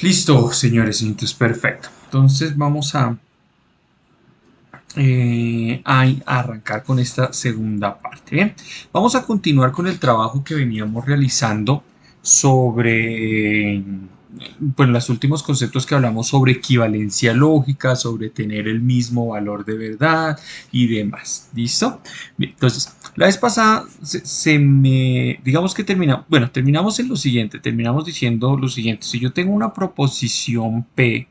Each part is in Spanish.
Listo, señores, entonces perfecto. Entonces vamos a arrancar con esta segunda parte. Bien, vamos a continuar con el trabajo que veníamos realizando sobre, pues, los últimos conceptos que hablamos sobre equivalencia lógica, sobre tener el mismo valor de verdad y demás. ¿Listo? Bien, entonces, la vez pasada digamos que terminamos en lo siguiente, terminamos diciendo lo siguiente: si yo tengo una proposición P,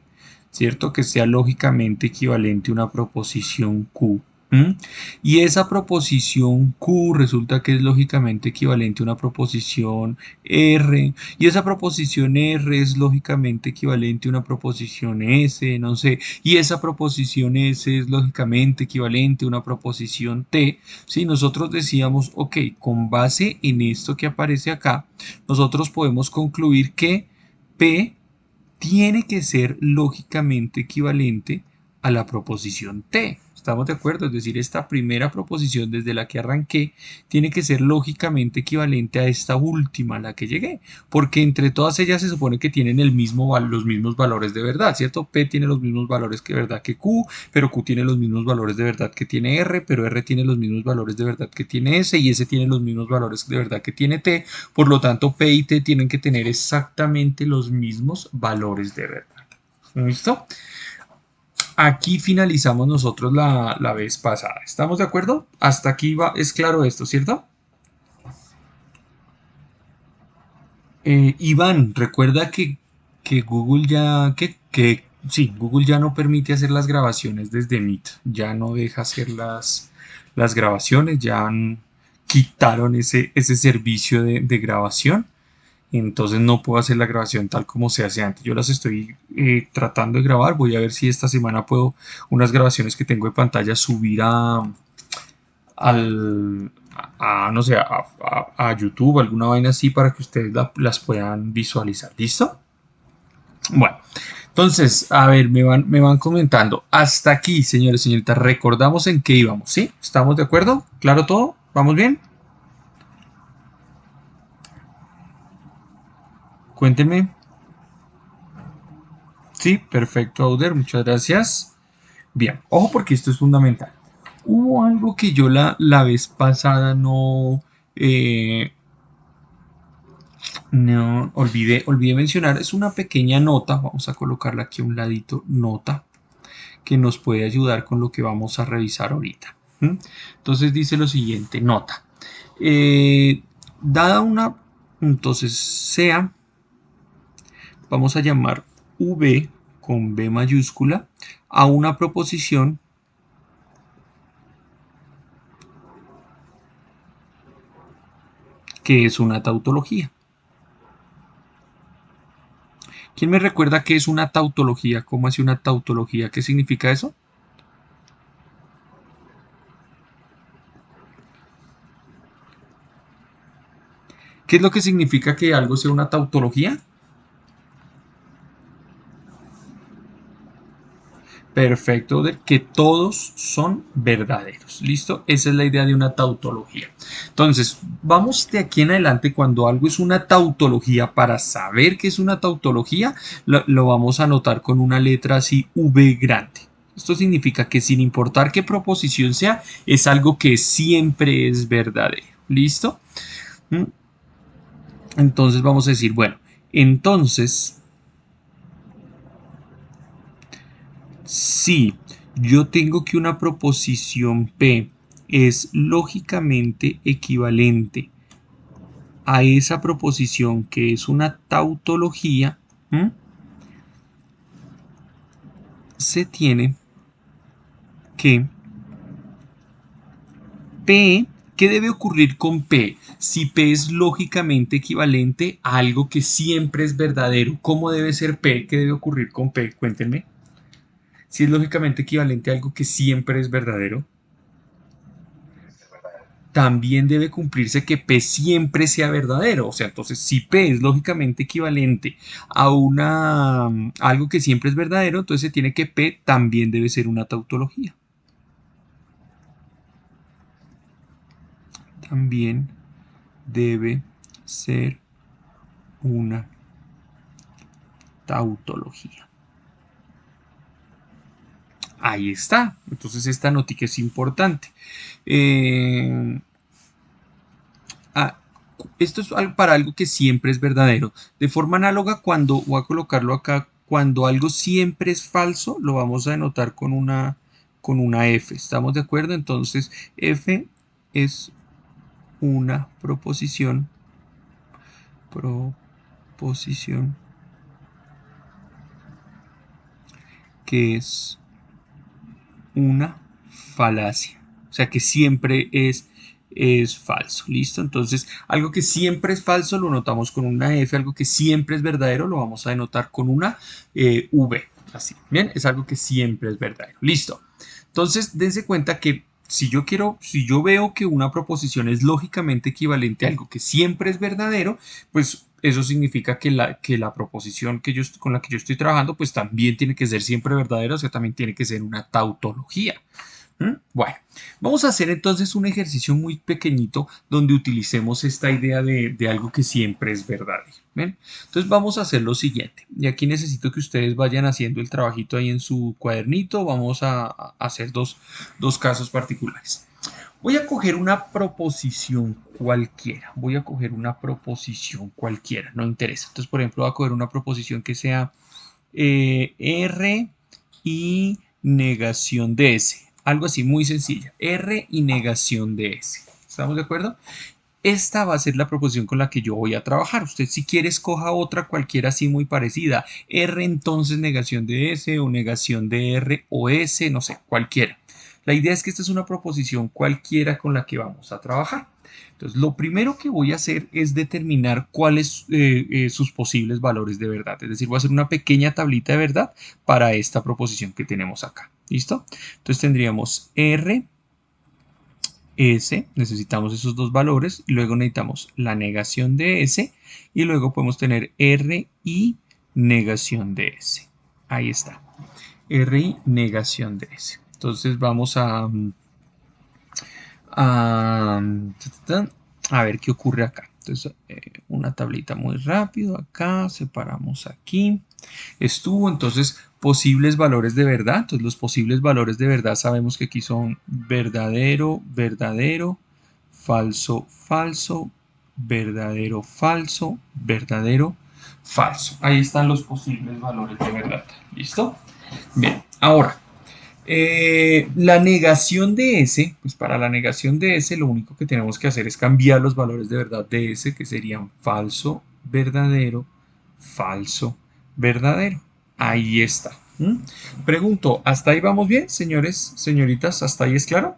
¿cierto? Que sea lógicamente equivalente a una proposición Q. ¿M? Y esa proposición Q resulta que es lógicamente equivalente a una proposición R, y esa proposición R es lógicamente equivalente a una proposición S, no sé, y esa proposición S es lógicamente equivalente a una proposición T. Si nosotros decíamos, ok, con base en esto que aparece acá, nosotros podemos concluir que P tiene que ser lógicamente equivalente a la proposición T. ¿Estamos de acuerdo? Es decir, esta primera proposición desde la que arranqué tiene que ser lógicamente equivalente a esta última a la que llegué, porque entre todas ellas se supone que tienen los mismos valores de verdad, ¿cierto? P tiene los mismos valores de verdad que Q, pero Q tiene los mismos valores de verdad que tiene R, pero R tiene los mismos valores de verdad que tiene S, y S tiene los mismos valores de verdad que tiene T. Por lo tanto, P y T tienen que tener exactamente los mismos valores de verdad. ¿Listo? Aquí finalizamos nosotros la vez pasada. ¿Estamos de acuerdo? Hasta aquí es claro esto, ¿cierto? Iván, recuerda que Google sí, Google ya no permite hacer las grabaciones desde Meet. Ya no deja hacer las grabaciones, quitaron ese servicio de grabación. Entonces no puedo hacer la grabación tal como se hace antes. Yo las estoy tratando de grabar. Voy a ver si esta semana puedo unas grabaciones que tengo de pantalla subir al, no sé, a YouTube, alguna vaina así para que ustedes las puedan visualizar. ¿Listo? Bueno, entonces, a ver, me van comentando. Hasta aquí, señores y señoritas, recordamos en qué íbamos, ¿sí? ¿Estamos de acuerdo? ¿Claro todo? ¿Vamos bien? Cuéntenme. Sí, perfecto, Auder, muchas gracias. Bien, ojo porque esto es fundamental. Hubo algo que yo la vez pasada eh, no olvidé mencionar. Es una pequeña nota, vamos a colocarla aquí a un ladito, nota, que nos puede ayudar con lo que vamos a revisar ahorita. ¿Mm? Entonces dice lo siguiente, nota. Eh, dada una, entonces sea, vamos a llamar V con B mayúscula a una proposición que es una tautología. ¿Quién me recuerda qué es una tautología? ¿Cómo hace una tautología? ¿Qué significa eso? ¿Qué es lo que significa que algo sea una tautología? Perfecto, de que todos son verdaderos. ¿Listo? Esa es la idea de una tautología. Entonces, vamos de aquí en adelante, cuando algo es una tautología, para saber qué es una tautología, lo vamos a anotar con una letra así, V grande. Esto significa que sin importar qué proposición sea, es algo que siempre es verdadero. ¿Listo? ¿Mm? Entonces vamos a decir, bueno, entonces, si yo tengo que una proposición P es lógicamente equivalente a esa proposición que es una tautología, ¿m? Se tiene que P, ¿qué debe ocurrir con P? Si P es lógicamente equivalente a algo que siempre es verdadero, ¿cómo debe ser P? ¿Qué debe ocurrir con P? Cuéntenme. Si es lógicamente equivalente a algo que siempre es verdadero, también debe cumplirse que P siempre sea verdadero. O sea, entonces si P es lógicamente equivalente a algo que siempre es verdadero, entonces se tiene que P también debe ser una tautología. También debe ser una tautología. Ahí está. Entonces esta notica es importante. Esto es para algo que siempre es verdadero. De forma análoga, cuando voy a colocarlo acá, cuando algo siempre es falso, lo vamos a denotar con una F. ¿Estamos de acuerdo? Entonces, F es una proposición que es una falacia. O sea, que siempre es falso. ¿Listo? Entonces, algo que siempre es falso lo notamos con una F, algo que siempre es verdadero lo vamos a denotar con una V. Así, bien, es algo que siempre es verdadero. Listo. Entonces, dense cuenta que si yo veo que una proposición es lógicamente equivalente a algo que siempre es verdadero, pues eso significa que la proposición con la que yo estoy trabajando, pues también tiene que ser siempre verdadera, o sea, también tiene que ser una tautología. Bueno, vamos a hacer entonces un ejercicio muy pequeñito donde utilicemos esta idea de algo que siempre es verdadero. ¿Ven? Entonces vamos a hacer lo siguiente. Y aquí necesito que ustedes vayan haciendo el trabajito ahí en su cuadernito. Vamos a hacer dos casos particulares. Voy a coger una proposición cualquiera. No interesa. Entonces, por ejemplo, voy a coger una proposición que sea R y negación de S. Algo así muy sencilla. R y negación de S. ¿Estamos de acuerdo? Esta va a ser la proposición con la que yo voy a trabajar. Usted si quiere escoja otra cualquiera así muy parecida. R entonces negación de S o negación de R o S, no sé, cualquiera. La idea es que esta es una proposición cualquiera con la que vamos a trabajar. Entonces, lo primero que voy a hacer es determinar cuáles sus posibles valores de verdad. Es decir, voy a hacer una pequeña tablita de verdad para esta proposición que tenemos acá. ¿Listo? Entonces tendríamos R, S, necesitamos esos dos valores, luego necesitamos la negación de S y luego podemos tener R y negación de S. Ahí está. R y negación de S. Entonces vamos a, a ver qué ocurre acá. Entonces, una tablita muy rápido acá, separamos aquí. Estuvo entonces posibles valores de verdad. Entonces, los posibles valores de verdad sabemos que aquí son verdadero, verdadero, falso, falso, verdadero, falso, verdadero, falso. Ahí están los posibles valores de verdad. ¿Listo? Bien, ahora la negación de S, pues para la negación de S lo único que tenemos que hacer es cambiar los valores de verdad de S, que serían falso, verdadero, falso, verdadero. Ahí está. Pregunto, ¿hasta ahí vamos bien, señores, señoritas? ¿Hasta ahí es claro?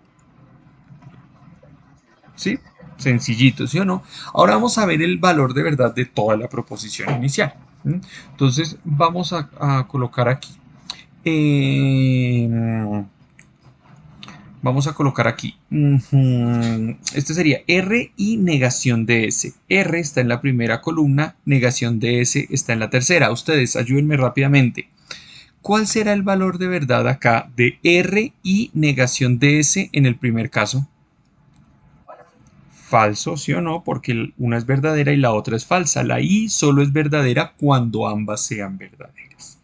¿Sí? Sencillito, ¿sí o no? Ahora vamos a ver el valor de verdad de toda la proposición inicial. Entonces vamos a colocar aquí. Eh, Vamos a colocar aquí. Este sería R y negación de S. R está en la primera columna, negación de S está en la tercera. Ustedes ayúdenme rápidamente. ¿Cuál será el valor de verdad acá de R y negación de S en el primer caso? Falso, ¿sí o no? Porque una es verdadera y la otra es falsa. La I solo es verdadera cuando ambas sean verdaderas.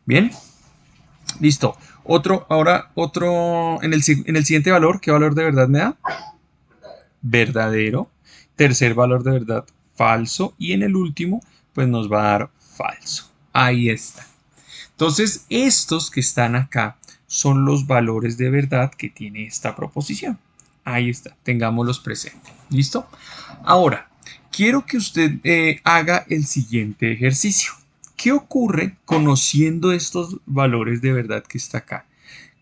Bien, listo. En el siguiente valor, ¿qué valor de verdad me da? Verdadero. Tercer valor de verdad, falso. Y en el último, pues nos va a dar falso. Ahí está. Entonces, estos que están acá son los valores de verdad que tiene esta proposición. Ahí está, tengámoslos presentes. ¿Listo? Ahora, quiero que usted haga el siguiente ejercicio. ¿Qué ocurre conociendo estos valores de verdad que está acá?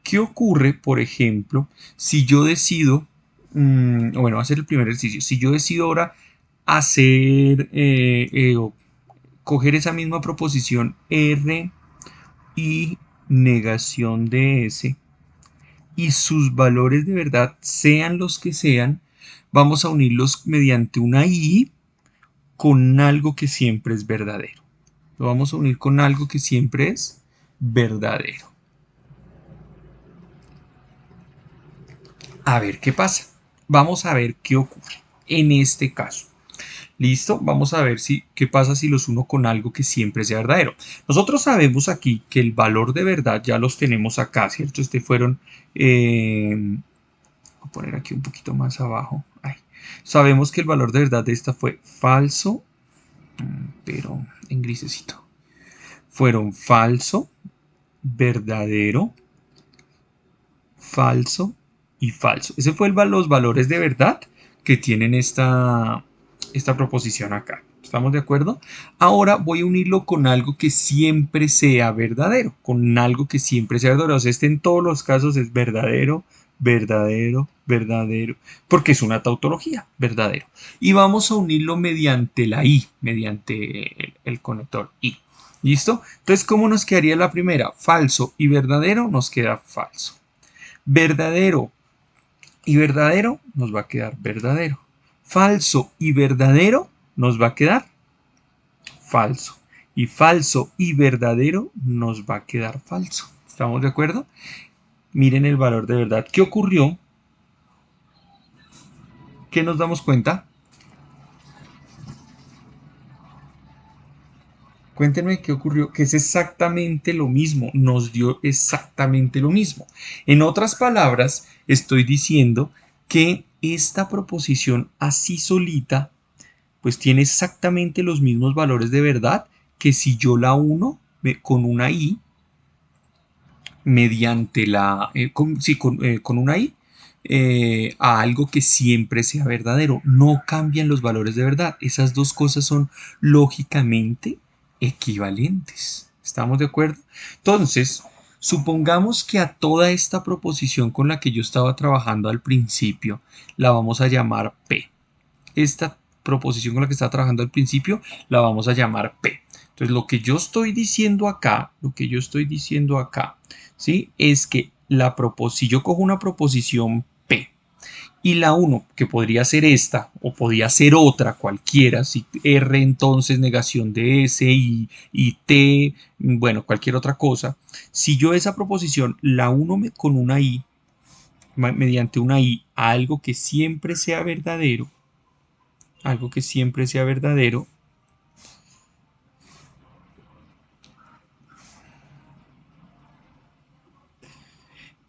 ¿Qué ocurre, por ejemplo, si yo decido, bueno, hacer el primer ejercicio, si yo decido ahora hacer o coger esa misma proposición R y negación de S y sus valores de verdad sean los que sean, vamos a unirlos mediante una I con algo que siempre es verdadero. Lo vamos a unir con algo que siempre es verdadero. A ver qué pasa. Vamos a ver qué ocurre en este caso. ¿Listo? Vamos a ver qué pasa si los uno con algo que siempre sea verdadero. Nosotros sabemos aquí que el valor de verdad ya los tenemos acá, ¿cierto? Voy a poner aquí un poquito más abajo. Ay. Sabemos que el valor de verdad de esta fue falso, pero en grisecito. Fueron falso, verdadero, falso y falso. Ese fue los valores de verdad que tienen esta proposición acá. ¿Estamos de acuerdo? Ahora voy a unirlo con algo que siempre sea verdadero, con algo que siempre sea verdadero. O sea, en todos los casos es verdadero, verdadero, verdadero, porque es una tautología, verdadero. Y vamos a unirlo mediante la i, mediante el conector i. ¿Listo? Entonces, ¿cómo nos quedaría la primera? Falso y verdadero nos queda falso. Verdadero y verdadero nos va a quedar verdadero. Falso y verdadero nos va a quedar falso. Y falso y verdadero nos va a quedar falso. ¿Estamos de acuerdo? Miren el valor de verdad. ¿Qué ocurrió? ¿Qué nos damos cuenta? Cuéntenme qué ocurrió, que es exactamente lo mismo, nos dio exactamente lo mismo. En otras palabras, estoy diciendo que esta proposición así solita pues tiene exactamente los mismos valores de verdad que si yo la uno con una i mediante con una i a algo que siempre sea verdadero. No cambian los valores de verdad. Esas dos cosas son lógicamente equivalentes. ¿Estamos de acuerdo? Entonces, supongamos que a toda esta proposición con la que yo estaba trabajando al principio la vamos a llamar P. Esta proposición con la que estaba trabajando al principio la vamos a llamar P. Entonces, lo que yo estoy diciendo acá, ¿sí? Es que si yo cojo una proposición P y la 1, que podría ser esta o podría ser otra cualquiera, si R entonces negación de S y T, bueno, cualquier otra cosa, si yo esa proposición la uno con una I, mediante una I, a algo que siempre sea verdadero,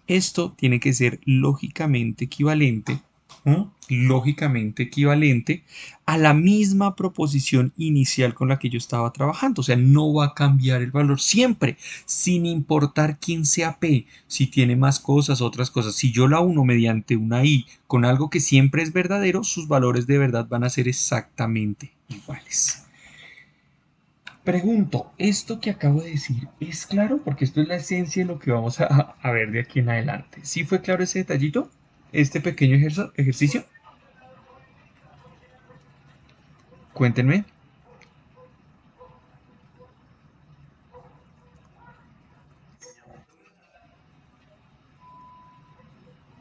esto tiene que ser lógicamente equivalente, ¿no? Lógicamente equivalente a la misma proposición inicial con la que yo estaba trabajando. O sea, no va a cambiar el valor siempre, sin importar quién sea P, si tiene más cosas, otras cosas. Si yo la uno mediante una I con algo que siempre es verdadero, sus valores de verdad van a ser exactamente iguales. Pregunto, ¿esto que acabo de decir es claro? Porque esto es la esencia de lo que vamos a ver de aquí en adelante. ¿Sí fue claro ese detallito? Este pequeño ejercicio. Cuéntenme.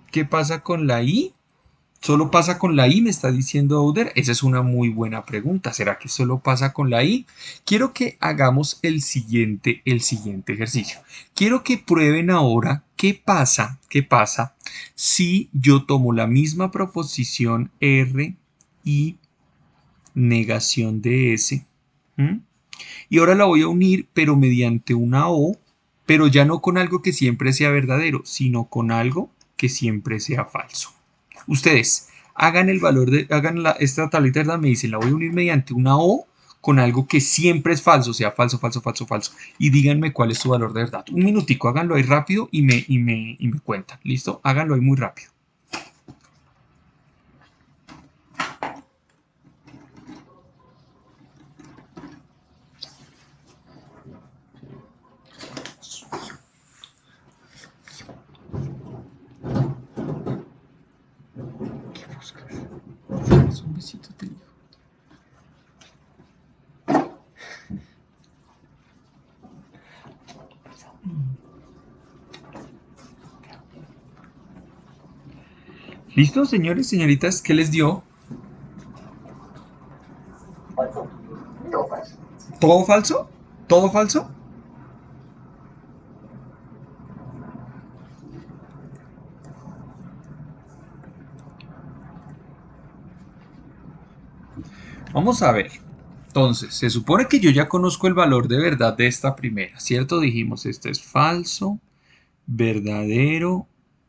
¿Qué pasa con la I? ¿Solo pasa con la I? Me está diciendo Ouder. Esa es una muy buena pregunta. ¿Será que solo pasa con la I? Quiero que hagamos el siguiente ejercicio. Quiero que prueben ahora qué pasa si yo tomo la misma proposición R y negación de S. ¿Mm? Y ahora la voy a unir, pero mediante una O, pero ya no con algo que siempre sea verdadero, sino con algo que siempre sea falso. Ustedes hagan esta tablita de verdad, me dicen, la voy a unir mediante una O con algo que siempre es falso, sea falso, falso, falso, falso. Y díganme cuál es su valor de verdad. Un minutico, háganlo ahí rápido y me cuentan. ¿Listo? Háganlo ahí muy rápido. Un besito, te digo. ¿Listo, señores, señoritas? ¿Qué les dio? ¿Todo falso? ¿Todo falso? Vamos a ver. Entonces, se supone que yo ya conozco el valor de verdad de esta primera, ¿cierto? Dijimos, esto es falso, verdadero,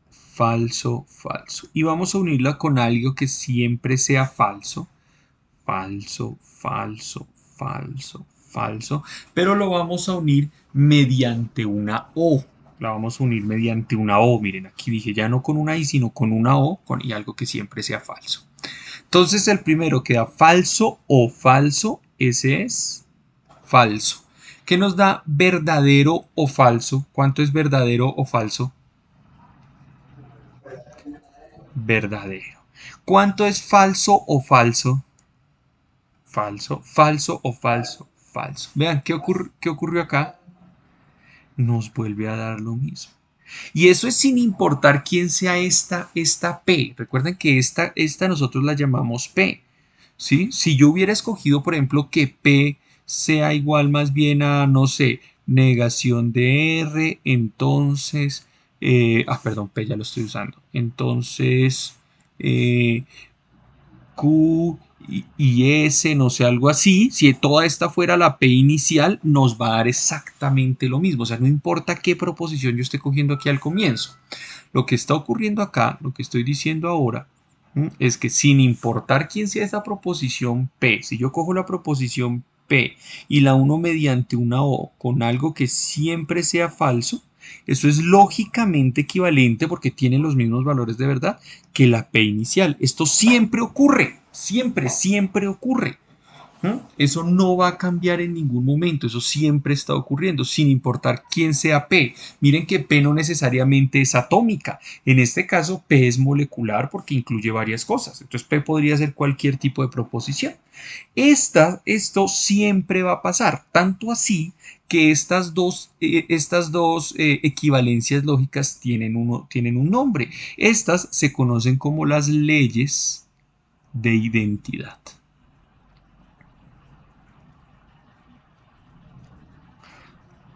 falso, falso. Y vamos a unirla con algo que siempre sea falso. Falso, falso, falso, falso. Pero lo vamos a unir mediante una O. La vamos a unir mediante una O. Miren, aquí dije ya no con una I, sino con una O y algo que siempre sea falso. Entonces el primero queda falso o falso. Ese es falso. ¿Qué nos da verdadero o falso? ¿Cuánto es verdadero o falso? Verdadero. ¿Cuánto es falso o falso? Falso, falso o falso, falso. Vean, ¿qué ocurrió acá? Nos vuelve a dar lo mismo. Y eso es sin importar quién sea esta P. Recuerden que esta nosotros la llamamos P. ¿Sí? Si yo hubiera escogido, por ejemplo, que P sea igual más bien a, no sé, negación de R, entonces, perdón, P ya lo estoy usando. Entonces, eh, Q y S, no sé, algo así, si toda esta fuera la P inicial, nos va a dar exactamente lo mismo. O sea, no importa qué proposición yo esté cogiendo aquí al comienzo. Lo que está ocurriendo acá, lo que estoy diciendo ahora, es que sin importar quién sea esa proposición P, si yo cojo la proposición P y la uno mediante una O con algo que siempre sea falso, eso es lógicamente equivalente porque tiene los mismos valores de verdad que la P inicial. Esto siempre ocurre, siempre, siempre ocurre. Eso no va a cambiar en ningún momento, eso siempre está ocurriendo, sin importar quién sea P. Miren que P no necesariamente es atómica, en este caso P es molecular porque incluye varias cosas, entonces P podría ser cualquier tipo de proposición. Esto siempre va a pasar, tanto así que estas dos equivalencias lógicas tienen un nombre. Estas se conocen como las leyes de identidad.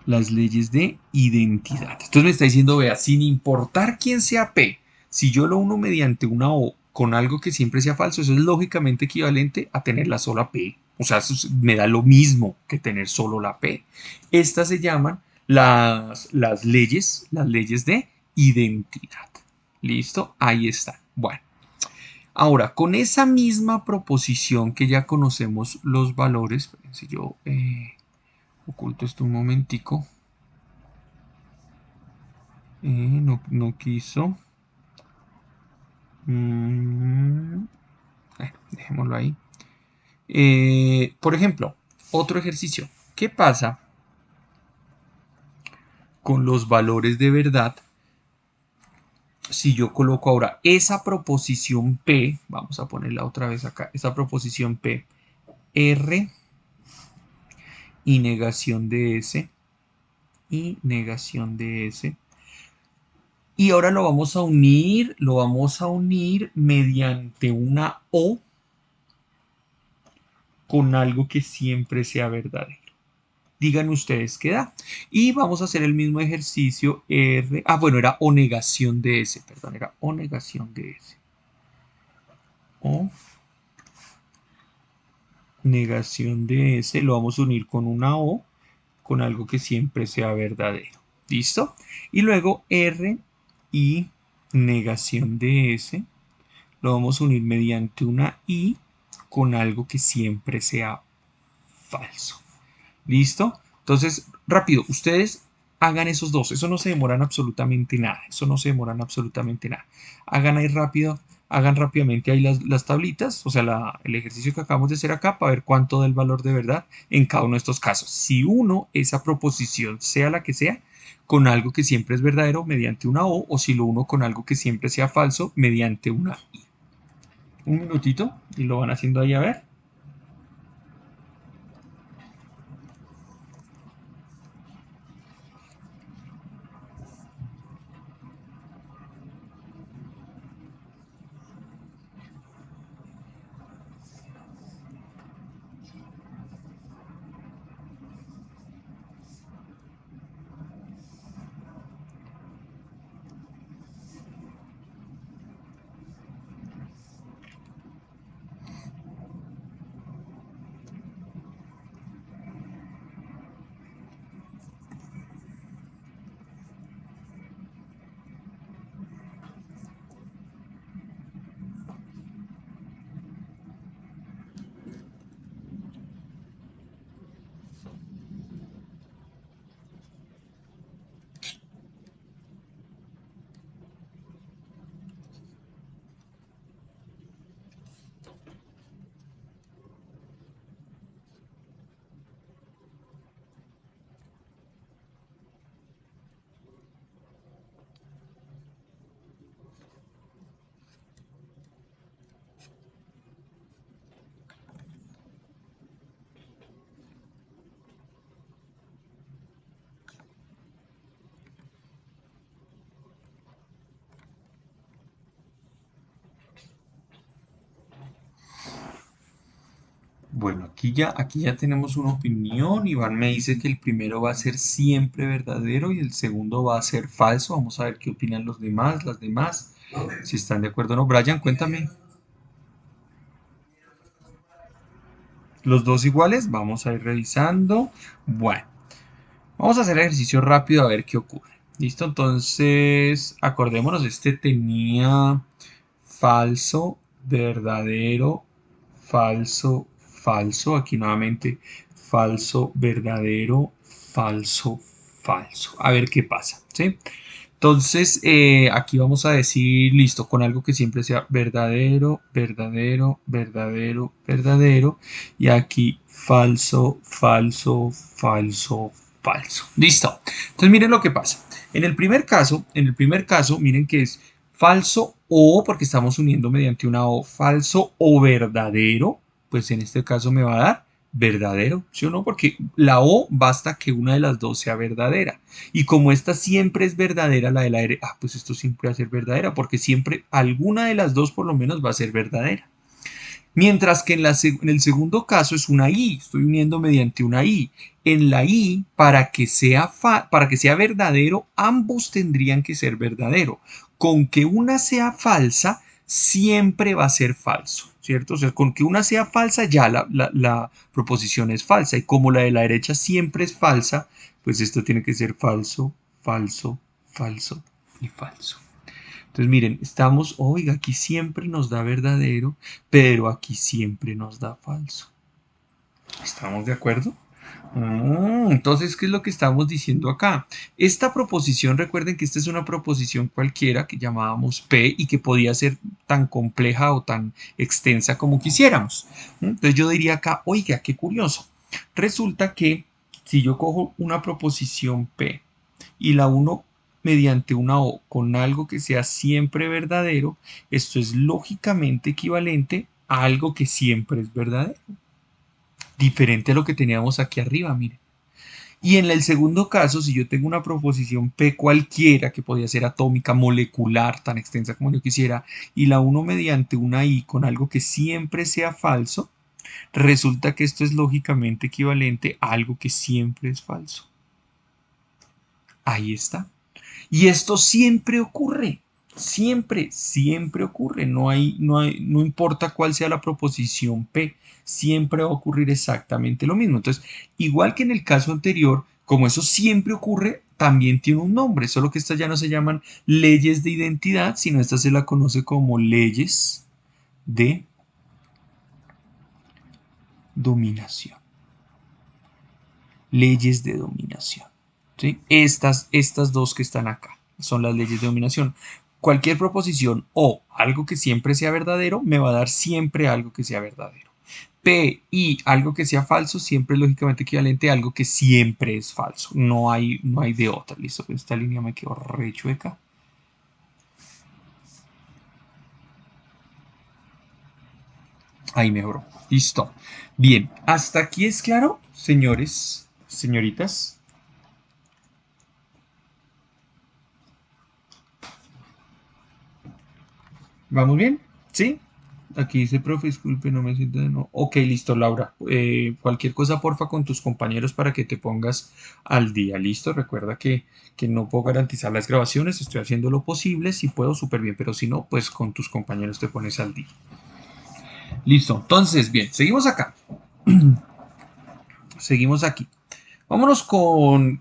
Las leyes de identidad. Entonces me está diciendo, vea, sin importar quién sea P, si yo lo uno mediante una O con algo que siempre sea falso, eso es lógicamente equivalente a tener la sola P. O sea, eso me da lo mismo que tener solo la P. Estas se llaman las leyes de identidad. ¿Listo? Ahí está. Bueno. Ahora, con esa misma proposición que ya conocemos los valores, si yo oculto esto un momentico, no quiso. Mm, dejémoslo ahí. Por ejemplo, otro ejercicio. ¿Qué pasa con los valores de verdad si yo coloco ahora esa proposición P? Vamos a ponerla otra vez acá. Esa proposición P, R y negación de S y negación de S. Y ahora lo vamos a unir mediante una O con algo que siempre sea verdadero. Digan ustedes qué da. Y vamos a hacer el mismo ejercicio R. Bueno, era o negación de S, perdón, era o negación de S. O negación de S, lo vamos a unir con una O, con algo que siempre sea verdadero. ¿Listo? Y luego R y negación de S, lo vamos a unir mediante una I con algo que siempre sea falso. ¿Listo? Entonces, rápido, ustedes hagan esos dos. Eso no se demoran absolutamente nada. Eso no se demoran absolutamente nada. Hagan ahí rápido, hagan rápidamente ahí las tablitas, o sea, el ejercicio que acabamos de hacer acá para ver cuánto da el valor de verdad en cada uno de estos casos. Si uno, esa proposición, sea la que sea, con algo que siempre es verdadero mediante una o si lo uno con algo que siempre sea falso mediante una I. Un minutito y lo van haciendo ahí a ver. Bueno, aquí ya tenemos una opinión. Iván me dice que el primero va a ser siempre verdadero y el segundo va a ser falso. Vamos a ver qué opinan los demás, las demás, si están de acuerdo o no. Brian, cuéntame. Los dos iguales, vamos a ir revisando. Bueno, vamos a hacer el ejercicio rápido a ver qué ocurre. ¿Listo? Entonces, acordémonos, este tenía falso, verdadero, falso, falso. Aquí nuevamente falso, verdadero, falso, falso. A ver qué pasa, ¿sí? Entonces, aquí vamos a decir, listo, con algo que siempre sea verdadero, verdadero, verdadero, verdadero. Y aquí falso, falso, falso, falso. Listo. Entonces, miren lo que pasa. En el primer caso, miren que es falso o, porque estamos uniendo mediante una o, falso o verdadero. Pues en este caso me va a dar verdadero, ¿sí o no? Porque la o basta que una de las dos sea verdadera. Y como esta siempre es verdadera, la de la R, pues esto siempre va a ser verdadera, porque siempre alguna de las dos por lo menos va a ser verdadera. Mientras que en el segundo caso es una I, estoy uniendo mediante una I. En la I, para que sea verdadero, ambos tendrían que ser verdadero. Con que una sea falsa, siempre va a ser falso, ¿cierto? O sea, con que una sea falsa, ya la proposición es falsa. Y como la de la derecha siempre es falsa, pues esto tiene que ser falso, falso, falso y falso. Entonces, miren, estamos, oiga, aquí siempre nos da verdadero, pero aquí siempre nos da falso. ¿Estamos de acuerdo? Entonces, ¿qué es lo que estamos diciendo acá? Esta proposición, recuerden que esta es una proposición cualquiera que llamábamos P y que podía ser tan compleja o tan extensa como quisiéramos. Entonces yo diría acá, oiga, qué curioso. Resulta que si yo cojo una proposición P y la uno mediante una O con algo que sea siempre verdadero, esto es lógicamente equivalente a algo que siempre es verdadero. Diferente a lo que teníamos aquí arriba, miren. Y en el segundo caso, si yo tengo una proposición P cualquiera, que podía ser atómica, molecular, tan extensa como yo quisiera, y la uno mediante una I con algo que siempre sea falso, resulta que esto es lógicamente equivalente a algo que siempre es falso. Ahí está. Y esto siempre ocurre, siempre, siempre ocurre. No importa cuál sea la proposición P, siempre va a ocurrir exactamente lo mismo. Entonces, igual que en el caso anterior, como eso siempre ocurre, también tiene un nombre, solo que estas ya no se llaman leyes de identidad, sino esta se la conoce como leyes de dominación. Leyes de dominación. ¿Sí? Estas dos que están acá son las leyes de dominación. Cualquier proposición o algo que siempre sea verdadero me va a dar siempre algo que sea verdadero. P y algo que sea falso siempre es lógicamente equivalente a algo que siempre es falso. No hay de otra. Listo, esta línea me quedó re chueca. Ahí mejoró. Listo. Bien, hasta aquí es claro, señores, señoritas. ¿Vamos bien? ¿Sí? Aquí dice, profe, disculpe, no me siento de no. Ok, listo, Laura. Cualquier cosa, porfa, con tus compañeros para que te pongas al día. Listo, recuerda que no puedo garantizar las grabaciones, estoy haciendo lo posible, si puedo, súper bien, pero si no, pues con tus compañeros te pones al día. Listo, entonces, bien, seguimos acá. Seguimos aquí. Vámonos con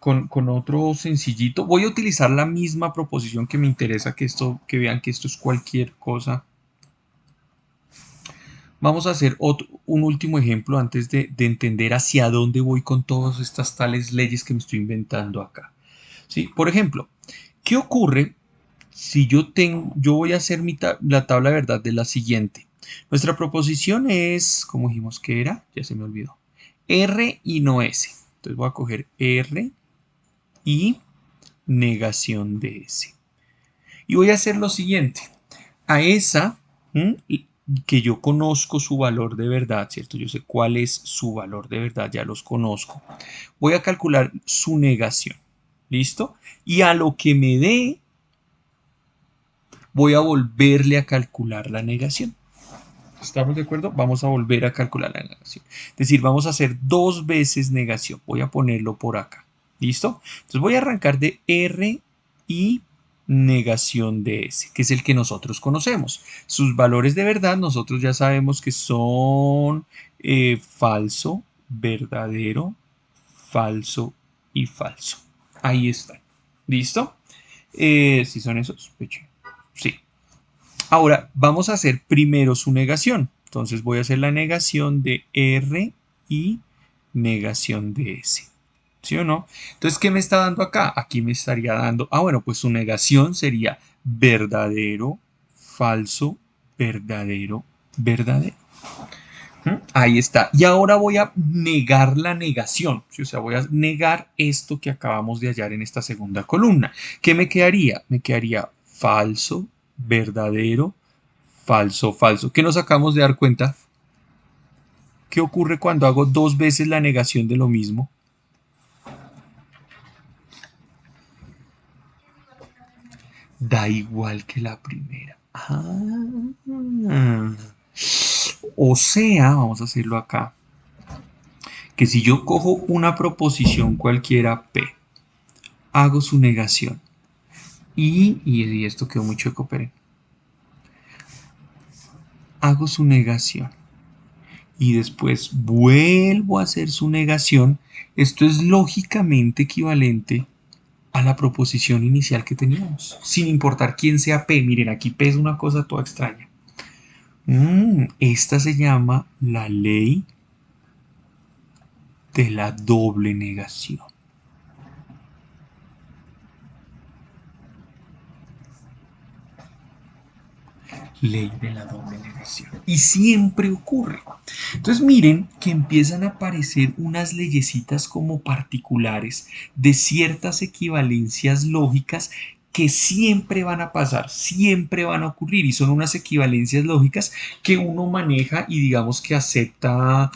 otro sencillito. Voy a utilizar la misma proposición que me interesa que vean que esto es cualquier cosa. Vamos a hacer un último ejemplo antes de entender hacia dónde voy con todas estas tales leyes que me estoy inventando acá. ¿Sí? Por ejemplo, ¿qué ocurre si yo voy a hacer la tabla de verdad de la siguiente? Nuestra proposición es, ¿cómo dijimos que era? Ya se me olvidó. R y no S. Entonces voy a coger R y negación de S. Y voy a hacer lo siguiente. A esa, que yo conozco su valor de verdad, ¿cierto? Yo sé cuál es su valor de verdad, ya los conozco. Voy a calcular su negación, ¿listo? Y a lo que me dé, voy a volverle a calcular la negación. ¿Estamos de acuerdo? Vamos a volver a calcular la negación. Es decir, vamos a hacer 2 veces negación. Voy a ponerlo por acá. ¿Listo? Entonces voy a arrancar de R y negación de S, que es el que nosotros conocemos. Sus valores de verdad nosotros ya sabemos que son falso, verdadero, falso y falso. Ahí está. ¿Listo? Si son esos, sí. Ahora vamos a hacer primero su negación. Entonces voy a hacer la negación de R y negación de S. ¿Sí o no? Entonces, ¿qué me está dando acá? Aquí me estaría dando, bueno, pues su negación sería verdadero, falso, verdadero, verdadero. Ahí está. Y ahora voy a negar la negación. ¿Sí? O sea, voy a negar esto que acabamos de hallar en esta segunda columna. ¿Qué me quedaría? Me quedaría falso, verdadero, falso, falso. ¿Qué nos acabamos de dar cuenta? ¿Qué ocurre cuando hago 2 veces la negación de lo mismo? Da igual que la primera. O sea, vamos a hacerlo acá, que si yo cojo una proposición cualquiera P, hago su negación y esto quedó muy chueco, pero hago su negación y después vuelvo a hacer su negación, esto es lógicamente equivalente a la proposición inicial que teníamos, sin importar quién sea P. Miren, aquí P es una cosa toda extraña. Esta se llama la ley de la doble negación. Ley de la doble negación. Y siempre ocurre. Entonces miren que empiezan a aparecer unas leyesitas como particulares de ciertas equivalencias lógicas que siempre van a pasar, siempre van a ocurrir y son unas equivalencias lógicas que uno maneja y digamos que acepta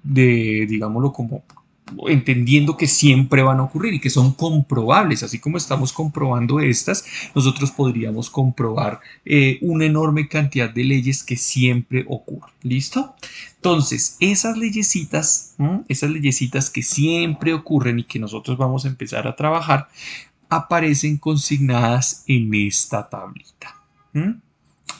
digámoslo como entendiendo que siempre van a ocurrir y que son comprobables, así como estamos comprobando estas, nosotros podríamos comprobar una enorme cantidad de leyes que siempre ocurren. ¿Listo? Entonces, esas leyesitas que siempre ocurren y que nosotros vamos a empezar a trabajar, aparecen consignadas en esta tablita.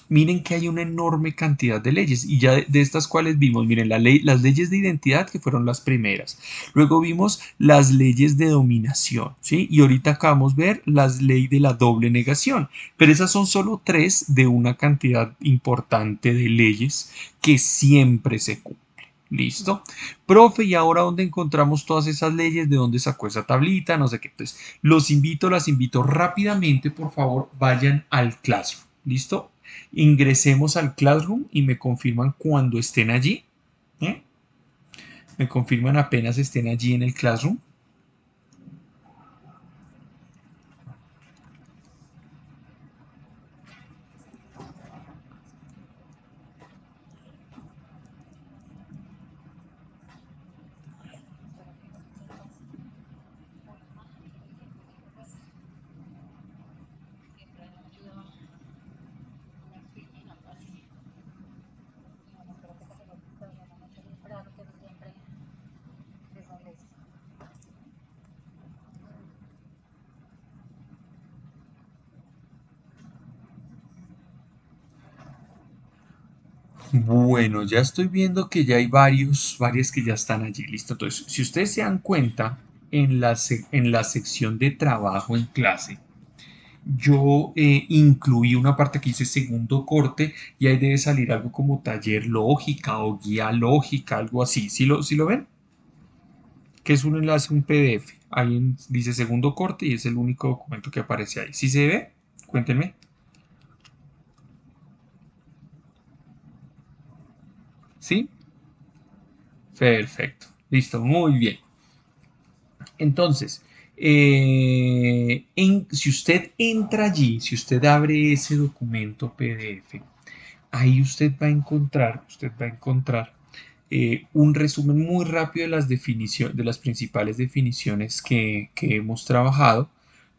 Miren que hay una enorme cantidad de leyes y ya de estas cuales vimos, miren, las leyes de identidad que fueron las primeras, luego vimos las leyes de dominación, ¿sí? Y ahorita acabamos de ver las leyes de la doble negación, pero esas son solo 3 de una cantidad importante de leyes que siempre se cumplen. ¿Listo? Profe, ¿y ahora dónde encontramos todas esas leyes? ¿De dónde sacó esa tablita? No sé qué. Entonces, las invito rápidamente, por favor, vayan al Classroom. ¿Listo? Ingresemos al Classroom y me confirman cuando estén allí. ¿eh? Me confirman apenas estén allí en el Classroom. Bueno, ya estoy viendo que ya hay varias que ya están allí. Listo. Entonces, si ustedes se dan cuenta, en la sección de trabajo en clase, yo incluí una parte que dice segundo corte y ahí debe salir algo como taller lógica o guía lógica, algo así. ¿Sí lo ven? Que es un enlace, un PDF. Ahí dice segundo corte y es el único documento que aparece ahí. ¿Sí se ve? Cuéntenme. ¿Sí? Perfecto. Listo, muy bien. Entonces, si usted entra allí, si usted abre ese documento PDF, ahí usted va a encontrar un resumen muy rápido de las definiciones, de las principales definiciones que hemos trabajado,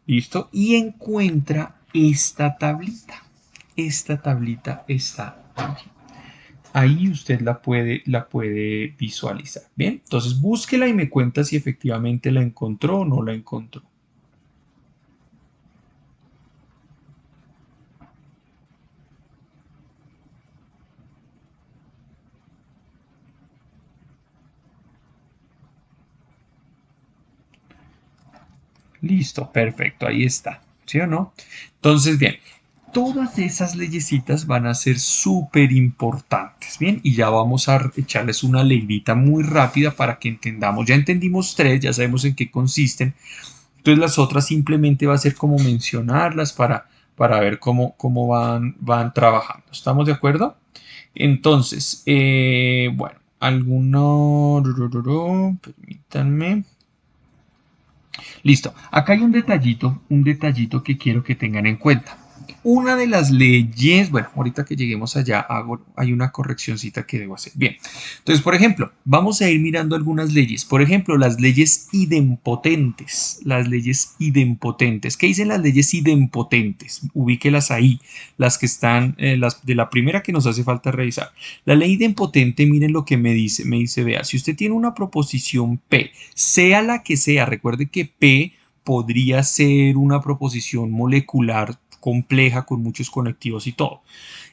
¿listo? Y encuentra esta tablita. Esta tablita está allí. ahí usted la puede visualizar. Bien, entonces búsquela y me cuenta si efectivamente la encontró o no la encontró. Listo, perfecto, ahí está, ¿sí o no? Entonces, bien, todas esas leyesitas van a ser súper importantes, ¿bien? Y ya vamos a echarles una leidita muy rápida para que entendamos. Ya entendimos tres, ya sabemos en qué consisten. Entonces las otras simplemente va a ser como mencionarlas para ver cómo van trabajando. ¿Estamos de acuerdo? Entonces, bueno, alguno... Permítanme. Listo. Acá hay un detallito que quiero que tengan en cuenta. Una de las leyes, bueno, ahorita que lleguemos allá, hay una correccioncita que debo hacer. Bien, entonces, por ejemplo, vamos a ir mirando algunas leyes. Por ejemplo, las leyes idempotentes. Las leyes idempotentes. ¿Qué dicen las leyes idempotentes? Ubíquelas ahí, las que están, las de la primera que nos hace falta revisar. La ley idempotente, miren lo que me dice, vea, si usted tiene una proposición P, sea la que sea, recuerde que P podría ser una proposición molecular compleja con muchos conectivos y todo.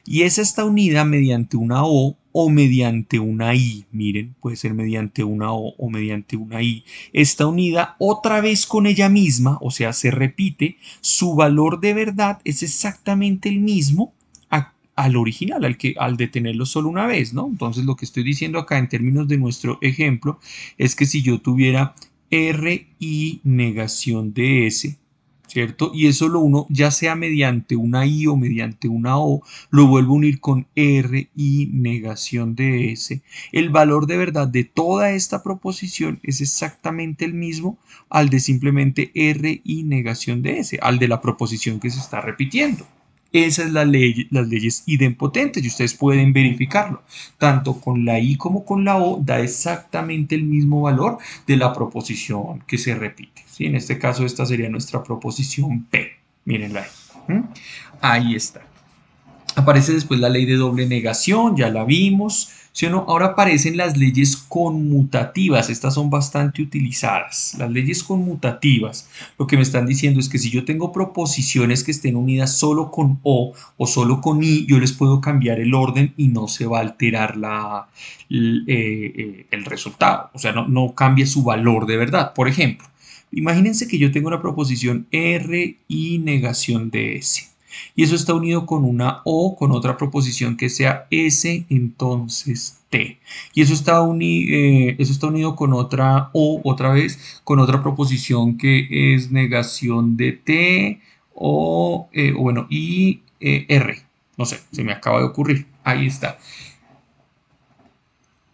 Y esa está unida mediante una o mediante una I. Miren, puede ser mediante una o mediante una I. Está unida otra vez con ella misma, o sea, se repite. Su valor de verdad es exactamente el mismo al original, al de tenerlo solo una vez, ¿no? Entonces lo que estoy diciendo acá en términos de nuestro ejemplo es que si yo tuviera R y negación de S, ¿cierto? Y eso lo uno, ya sea mediante una I o mediante una O, lo vuelvo a unir con R y negación de S. El valor de verdad de toda esta proposición es exactamente el mismo al de simplemente R y negación de S, al de la proposición que se está repitiendo. Esa es la ley, las leyes idempotentes y ustedes pueden verificarlo. Tanto con la I como con la O da exactamente el mismo valor de la proposición que se repite. ¿Sí? En este caso esta sería nuestra proposición P. Mírenla ahí. Ahí está. Aparece después la ley de doble negación, ya la vimos. ¿Sí o no? Ahora aparecen las leyes conmutativas, estas son bastante utilizadas. Las leyes conmutativas, lo que me están diciendo es que si yo tengo proposiciones que estén unidas solo con o solo con I, yo les puedo cambiar el orden y no se va a alterar el resultado, o sea, no cambia su valor de verdad. Por ejemplo, imagínense que yo tengo una proposición R y negación de S y eso está unido con una O, con otra proposición que sea S, entonces T. Y eso está unido con otra O, otra vez, con otra proposición que es negación de T o, bueno, y R. No sé, se me acaba de ocurrir. Ahí está.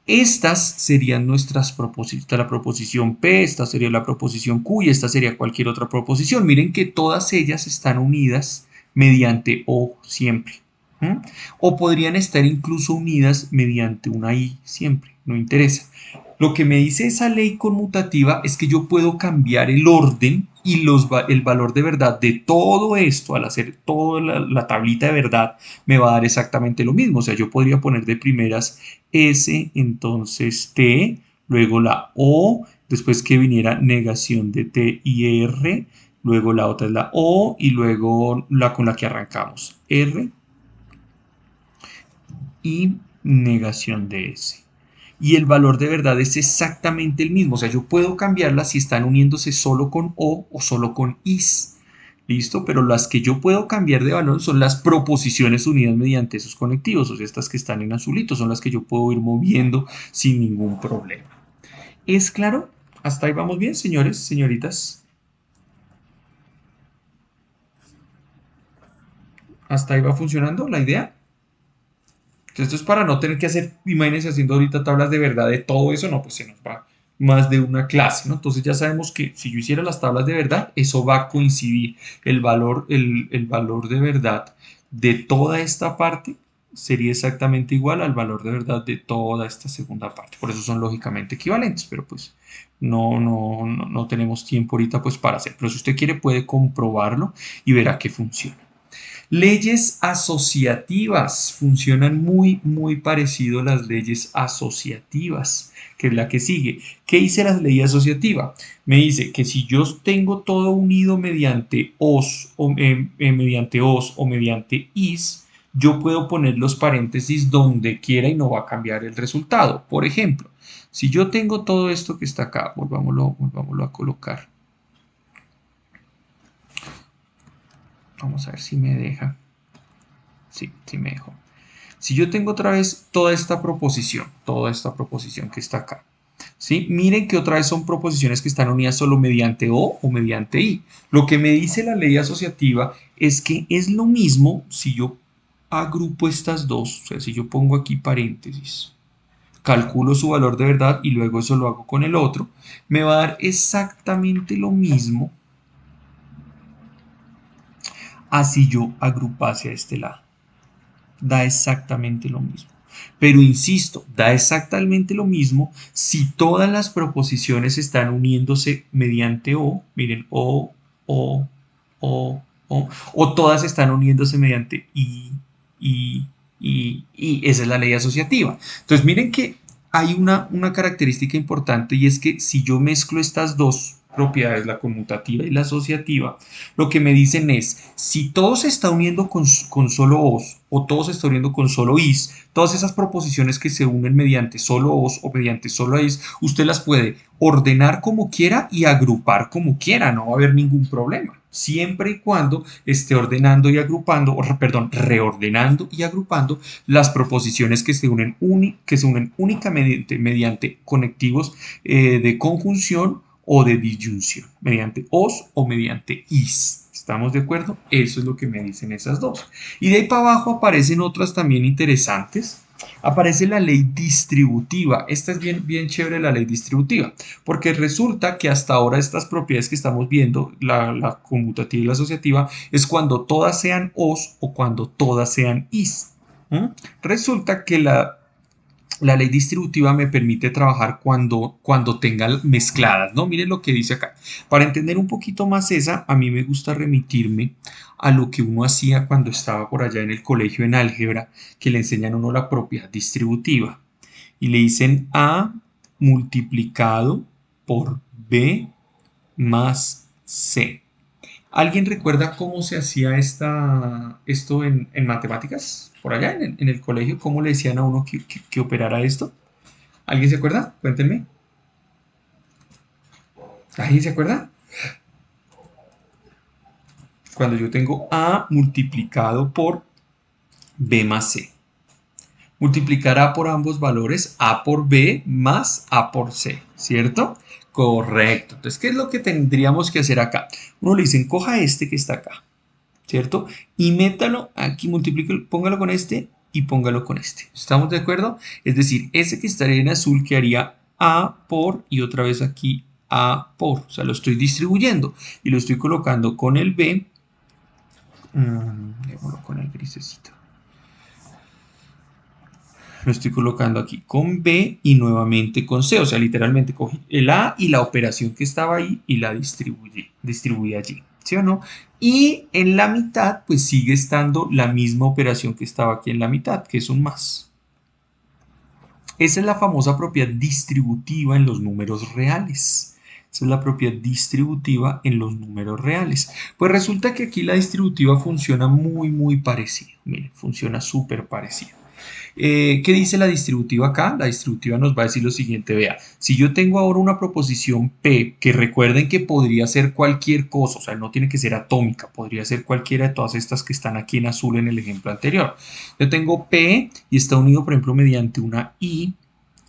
Estas serían nuestras proposiciones, la proposición P, esta sería la proposición Q y esta sería cualquier otra proposición. Miren que todas ellas están unidas mediante O siempre. ¿Mm? O podrían estar incluso unidas mediante una I siempre, no interesa. Lo que me dice esa ley conmutativa es que yo puedo cambiar el orden y el valor de verdad de todo esto, al hacer toda la tablita de verdad, me va a dar exactamente lo mismo. O sea, yo podría poner de primeras S, entonces T, luego la O, después que viniera negación de T y R, luego la otra es la O y luego la con la que arrancamos, R y negación de S. Y el valor de verdad es exactamente el mismo, o sea, yo puedo cambiarla si están uniéndose solo con o solo con is. ¿Listo? Pero las que yo puedo cambiar de valor son las proposiciones unidas mediante esos conectivos, o sea, estas que están en azulito son las que yo puedo ir moviendo sin ningún problema. ¿Es claro? ¿Hasta ahí vamos bien, señores, señoritas? ¿Hasta ahí va funcionando la idea? Esto es para no tener que hacer, imagínense haciendo ahorita tablas de verdad de todo eso, no, pues se nos va más de una clase, ¿no? Entonces ya sabemos que si yo hiciera las tablas de verdad, eso va a coincidir. El valor de verdad de toda esta parte sería exactamente igual al valor de verdad de toda esta segunda parte. Por eso son lógicamente equivalentes, pero pues no tenemos tiempo ahorita pues para hacer. Pero si usted quiere puede comprobarlo y verá que funciona. Leyes asociativas. Funcionan muy parecido las leyes asociativas, que es la que sigue. ¿Qué dice la ley asociativa? Me dice que si yo tengo todo unido mediante os o mediante is, yo puedo poner los paréntesis donde quiera y no va a cambiar el resultado. Por ejemplo, si yo tengo todo esto que está acá, volvámoslo a colocar. Vamos a ver si me deja. Sí, sí me dejó. Si yo tengo otra vez toda esta proposición que está acá, ¿sí? Miren que otra vez son proposiciones que están unidas solo mediante o mediante i. Lo que me dice la ley asociativa es que es lo mismo si yo agrupo estas dos, o sea, si yo pongo aquí paréntesis, calculo su valor de verdad y luego eso lo hago con el otro, me va a dar exactamente lo mismo así yo agrupase a este lado. Da exactamente lo mismo. Pero insisto, da exactamente lo mismo si todas las proposiciones están uniéndose mediante o, miren, o todas están uniéndose mediante y, y. Esa es la ley asociativa. Entonces, miren que hay una característica importante y es que si yo mezclo estas dos propiedades, la conmutativa y la asociativa, lo que me dicen es, si todo se está uniendo con solo os o todo se está uniendo con solo is, todas esas proposiciones que se unen mediante solo os o mediante solo is, usted las puede ordenar como quiera y agrupar como quiera, no va a haber ningún problema. Siempre y cuando esté ordenando y agrupando, perdón, reordenando y agrupando las proposiciones que se unen únicamente mediante conectivos de conjunción o de disyunción, mediante os o mediante is. ¿Estamos de acuerdo? Eso es lo que me dicen esas dos. Y de ahí para abajo aparecen otras también interesantes. Aparece la ley distributiva. Esta es bien chévere, la ley distributiva, porque resulta que hasta ahora estas propiedades que estamos viendo, la conmutativa y la asociativa, es cuando todas sean os o cuando todas sean is. Resulta que la ley distributiva me permite trabajar cuando tenga mezcladas, ¿no? Miren lo que dice acá. Para entender un poquito más esa, a mí me gusta remitirme a lo que uno hacía cuando estaba por allá en el colegio en álgebra, que le enseñan a uno la propiedad distributiva. Y le dicen A multiplicado por B más C. ¿Alguien recuerda cómo se hacía esto en matemáticas? Por allá en el colegio, ¿cómo le decían a uno que operara esto? ¿Alguien se acuerda? Cuéntenme. ¿Alguien se acuerda? Cuando yo tengo A multiplicado por B más C. Multiplicar A por ambos valores, A por B más A por C, ¿cierto? Correcto. Entonces, ¿qué es lo que tendríamos que hacer acá? Uno le dicen, coja este que está acá, ¿cierto? Y métalo aquí, multiplícalo, póngalo con este y póngalo con este. ¿Estamos de acuerdo? Es decir, ese que estaría en azul quedaría A por y otra vez aquí A por. O sea, lo estoy distribuyendo y lo estoy colocando con el B. Démoslo con el grisecito. Lo estoy colocando aquí con B y nuevamente con C. O sea, literalmente cogí el A y la operación que estaba ahí y la distribuí allí. ¿Sí o no? Y en la mitad, pues sigue estando la misma operación que estaba aquí en la mitad, que es un más. Esa es la famosa propiedad distributiva en los números reales. Esa es la propiedad distributiva en los números reales. Pues resulta que aquí la distributiva funciona muy parecido. Miren, funciona súper parecido. ¿Qué dice la distributiva acá? La distributiva nos va a decir lo siguiente, vea, si yo tengo ahora una proposición P, que recuerden que podría ser cualquier cosa, o sea, no tiene que ser atómica, podría ser cualquiera de todas estas que están aquí en azul en el ejemplo anterior. Yo tengo P y está unido, por ejemplo, mediante una I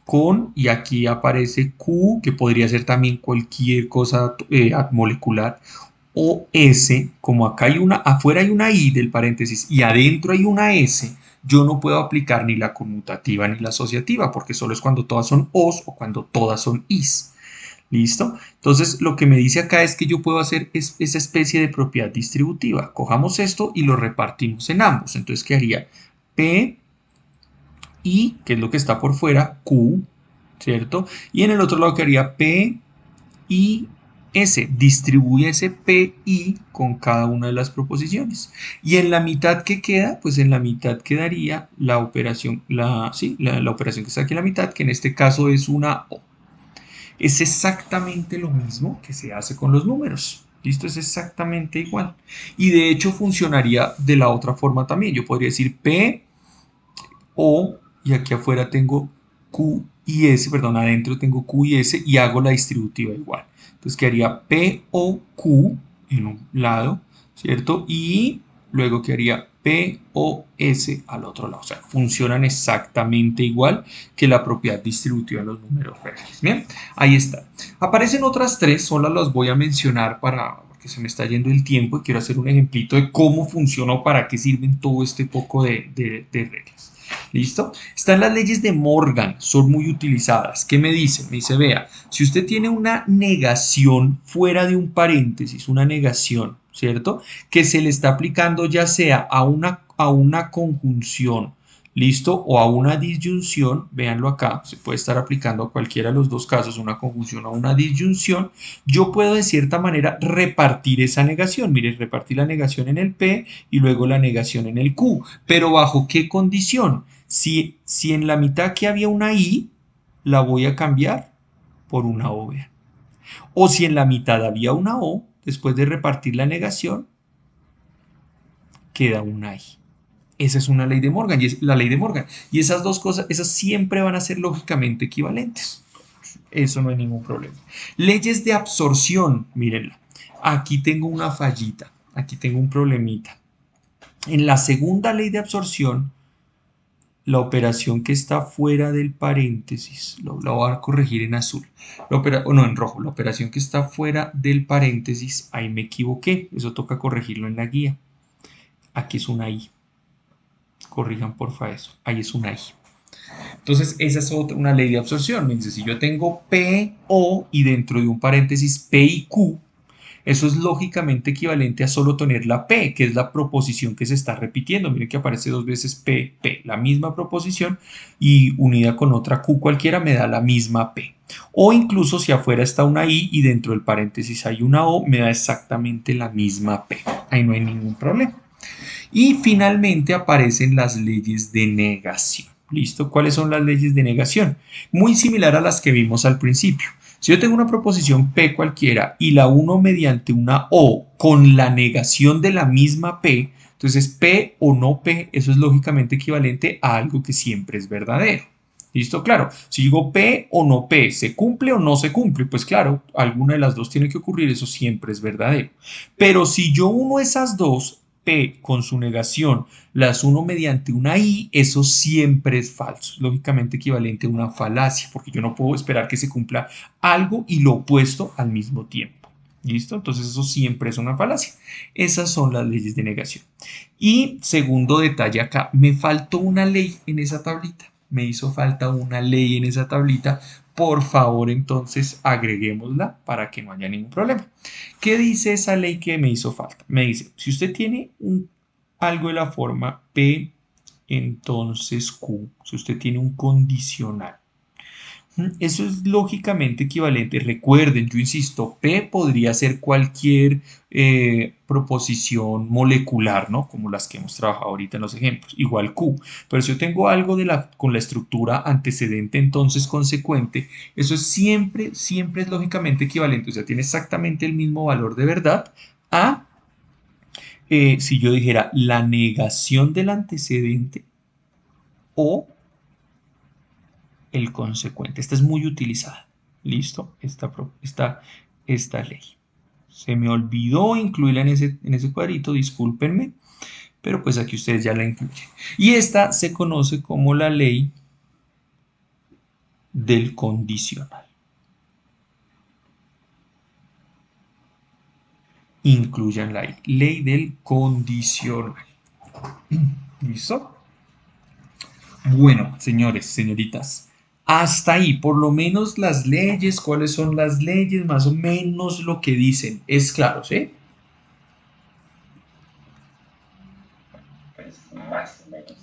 con, y aquí aparece Q, que podría ser también cualquier cosa molecular, o S, como acá hay una, afuera hay una I del paréntesis y adentro hay una S, yo no puedo aplicar ni la conmutativa ni la asociativa, porque solo es cuando todas son os o cuando todas son is. ¿Listo? Entonces, lo que me dice acá es que yo puedo hacer esa especie de propiedad distributiva. Cojamos esto y lo repartimos en ambos. Entonces, quedaría P I, que es lo que está por fuera, Q, ¿cierto? Y en el otro lado quedaría P I S, distribuye ese PI con cada una de las proposiciones. Y en la mitad que queda, pues en la mitad quedaría la operación, la operación que está aquí en la mitad, que en este caso es una O. Es exactamente lo mismo que se hace con los números. ¿Listo? Es exactamente igual. Y de hecho funcionaría de la otra forma también. Yo podría decir P, O, y aquí afuera tengo Q y S, perdón, adentro tengo Q y S y hago la distributiva igual. Entonces quedaría P, O, Q en un lado, ¿cierto? Y luego quedaría P, O, S al otro lado. O sea, funcionan exactamente igual que la propiedad distributiva de los números reales. Bien, ahí está. Aparecen otras tres, solo las voy a mencionar porque se me está yendo el tiempo y quiero hacer un ejemplito de cómo funciona o para qué sirven todo este poco de reglas. ¿Listo? Están las leyes de Morgan, son muy utilizadas. ¿Qué me dice? Me dice, vea, si usted tiene una negación fuera de un paréntesis, una negación, ¿cierto? Que se le está aplicando ya sea a una conjunción, ¿listo? O a una disyunción, véanlo acá, se puede estar aplicando a cualquiera de los dos casos, una conjunción o una disyunción, yo puedo de cierta manera repartir esa negación. Mire, repartir la negación en el P y luego la negación en el Q. Pero ¿bajo qué condición? Si en la mitad que había una I, la voy a cambiar por una O. O si en la mitad había una O, después de repartir la negación, queda una I. Esa es una ley de Morgan y es la ley de Morgan. Y esas dos cosas, esas siempre van a ser lógicamente equivalentes. Eso no hay ningún problema. Leyes de absorción, mírenla. Aquí tengo una fallita, aquí tengo un problemita. En la segunda ley de absorción, la operación que está fuera del paréntesis, lo voy a corregir en azul, no, en rojo, la operación que está fuera del paréntesis, ahí me equivoqué, eso toca corregirlo en la guía. Aquí es una I, corrijan porfa eso, ahí es una I. Entonces, esa es una ley de absorción. Me dice, si yo tengo P, O y dentro de un paréntesis P y Q, eso es lógicamente equivalente a solo tener la P, que es la proposición que se está repitiendo. Miren que aparece dos veces P, P, la misma proposición y unida con otra Q cualquiera me da la misma P. O incluso si afuera está una I y dentro del paréntesis hay una O, me da exactamente la misma P. Ahí no hay ningún problema. Y finalmente aparecen las leyes de negación. ¿Listo? ¿Cuáles son las leyes de negación? Muy similar a las que vimos al principio. Si yo tengo una proposición P cualquiera y la uno mediante una O con la negación de la misma P, entonces P o no P, eso es lógicamente equivalente a algo que siempre es verdadero. ¿Listo? Claro, si digo P o no P, ¿se cumple o no se cumple? Pues claro, alguna de las dos tiene que ocurrir, eso siempre es verdadero. Pero si yo uno esas dos, P con su negación, las uno mediante una I, eso siempre es falso, lógicamente equivalente a una falacia, porque yo no puedo esperar que se cumpla algo y lo opuesto al mismo tiempo. ¿Listo? Entonces eso siempre es una falacia. Esas son las leyes de negación. Y segundo detalle acá, me faltó una ley en esa tablita. Me hizo falta una ley en esa tablita. Por favor, entonces agreguémosla para que no haya ningún problema. ¿Qué dice esa ley que me hizo falta? Me dice, si usted tiene algo de la forma P, entonces Q, si usted tiene un condicional, eso es lógicamente equivalente. Recuerden, yo insisto, P podría ser cualquier proposición molecular, ¿no? Como las que hemos trabajado ahorita en los ejemplos, igual Q. Pero si yo tengo algo con la estructura antecedente, entonces consecuente, eso es siempre es lógicamente equivalente. O sea, tiene exactamente el mismo valor de verdad a si yo dijera la negación del antecedente o el consecuente. Esta es muy utilizada. ¿Listo? Esta ley. Se me olvidó incluirla en ese cuadrito, discúlpenme, pero pues aquí ustedes ya la incluyen. Y esta se conoce como la ley del condicional. Incluyanla ahí. Ley del condicional. ¿Listo? Bueno, señores, señoritas, hasta ahí, por lo menos las leyes, cuáles son las leyes, más o menos lo que dicen, es claro, ¿sí? Pues más o menos.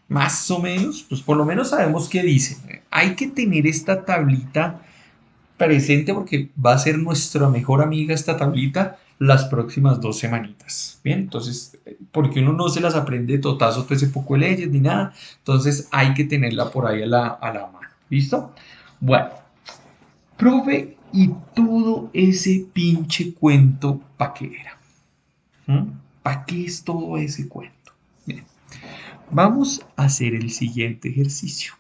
Más o menos, pues por lo menos sabemos qué dicen. Hay que tener esta tablita presente porque va a ser nuestra mejor amiga esta tablita las próximas 2 semanitas. Bien, entonces, porque uno no se las aprende de totazo, pues, ese poco de leyes ni nada, entonces hay que tenerla por ahí a la mano. ¿Listo? Bueno, profe, y todo ese pinche cuento, ¿para qué era? ¿Para qué es todo ese cuento? Bien, vamos a hacer el siguiente ejercicio.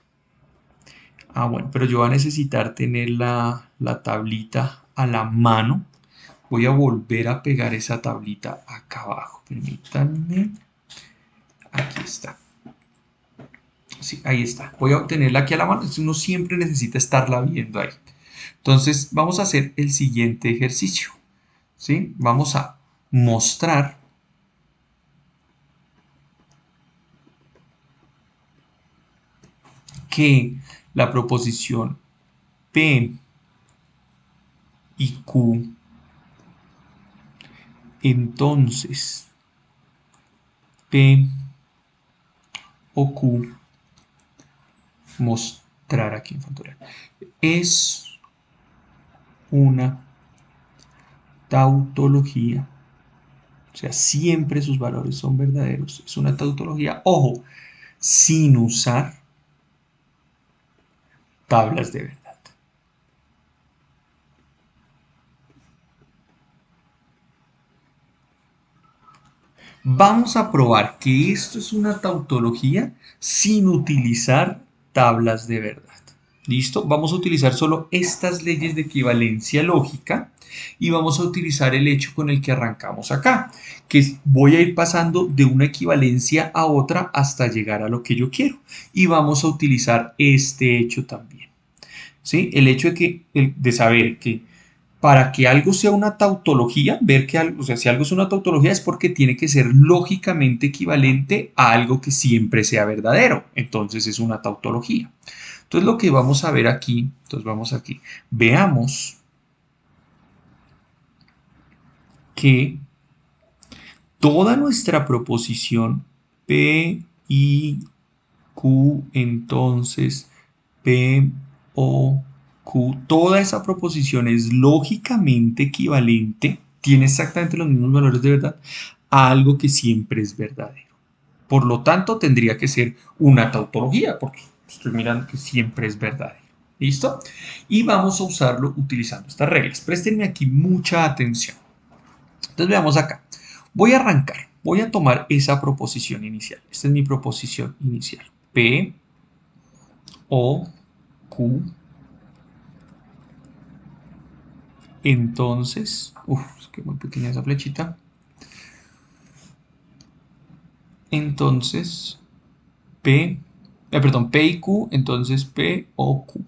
Bueno, pero yo voy a necesitar tener la tablita a la mano. Voy a volver a pegar esa tablita acá abajo. Permítanme. Aquí está. Sí, ahí está. Voy a tenerla aquí a la mano. Uno siempre necesita estarla viendo ahí. Entonces, vamos a hacer el siguiente ejercicio. ¿Sí? Vamos a mostrar que la proposición P y Q, entonces P o Q, mostrar aquí en factorial, es una tautología, o sea, siempre sus valores son verdaderos, es una tautología, ojo, sin usar tablas de verdad. Vamos a probar que esto es una tautología sin utilizar tablas de verdad. ¿Listo? Vamos a utilizar solo estas leyes de equivalencia lógica y vamos a utilizar el hecho con el que arrancamos acá, que es, voy a ir pasando de una equivalencia a otra hasta llegar a lo que yo quiero. Y vamos a utilizar este hecho también. ¿Sí? El hecho de saber que para que algo sea una tautología, ver que algo, o sea, si algo es una tautología es porque tiene que ser lógicamente equivalente a algo que siempre sea verdadero. Entonces es una tautología. Entonces lo que vamos a ver aquí, entonces vamos aquí, veamos que toda nuestra proposición P, I, Q, entonces P, O, Q, toda esa proposición es lógicamente equivalente, tiene exactamente los mismos valores de verdad, a algo que siempre es verdadero. Por lo tanto, tendría que ser una tautología, porque estoy mirando que siempre es verdadero. ¿Listo? Y vamos a usarlo utilizando estas reglas. Préstenme aquí mucha atención. Entonces veamos acá. Voy a arrancar. Voy a tomar esa proposición inicial. Esta es mi proposición inicial. P, O, Q. Entonces, es que muy pequeña esa flechita. Entonces, P y Q, entonces P, O, Q.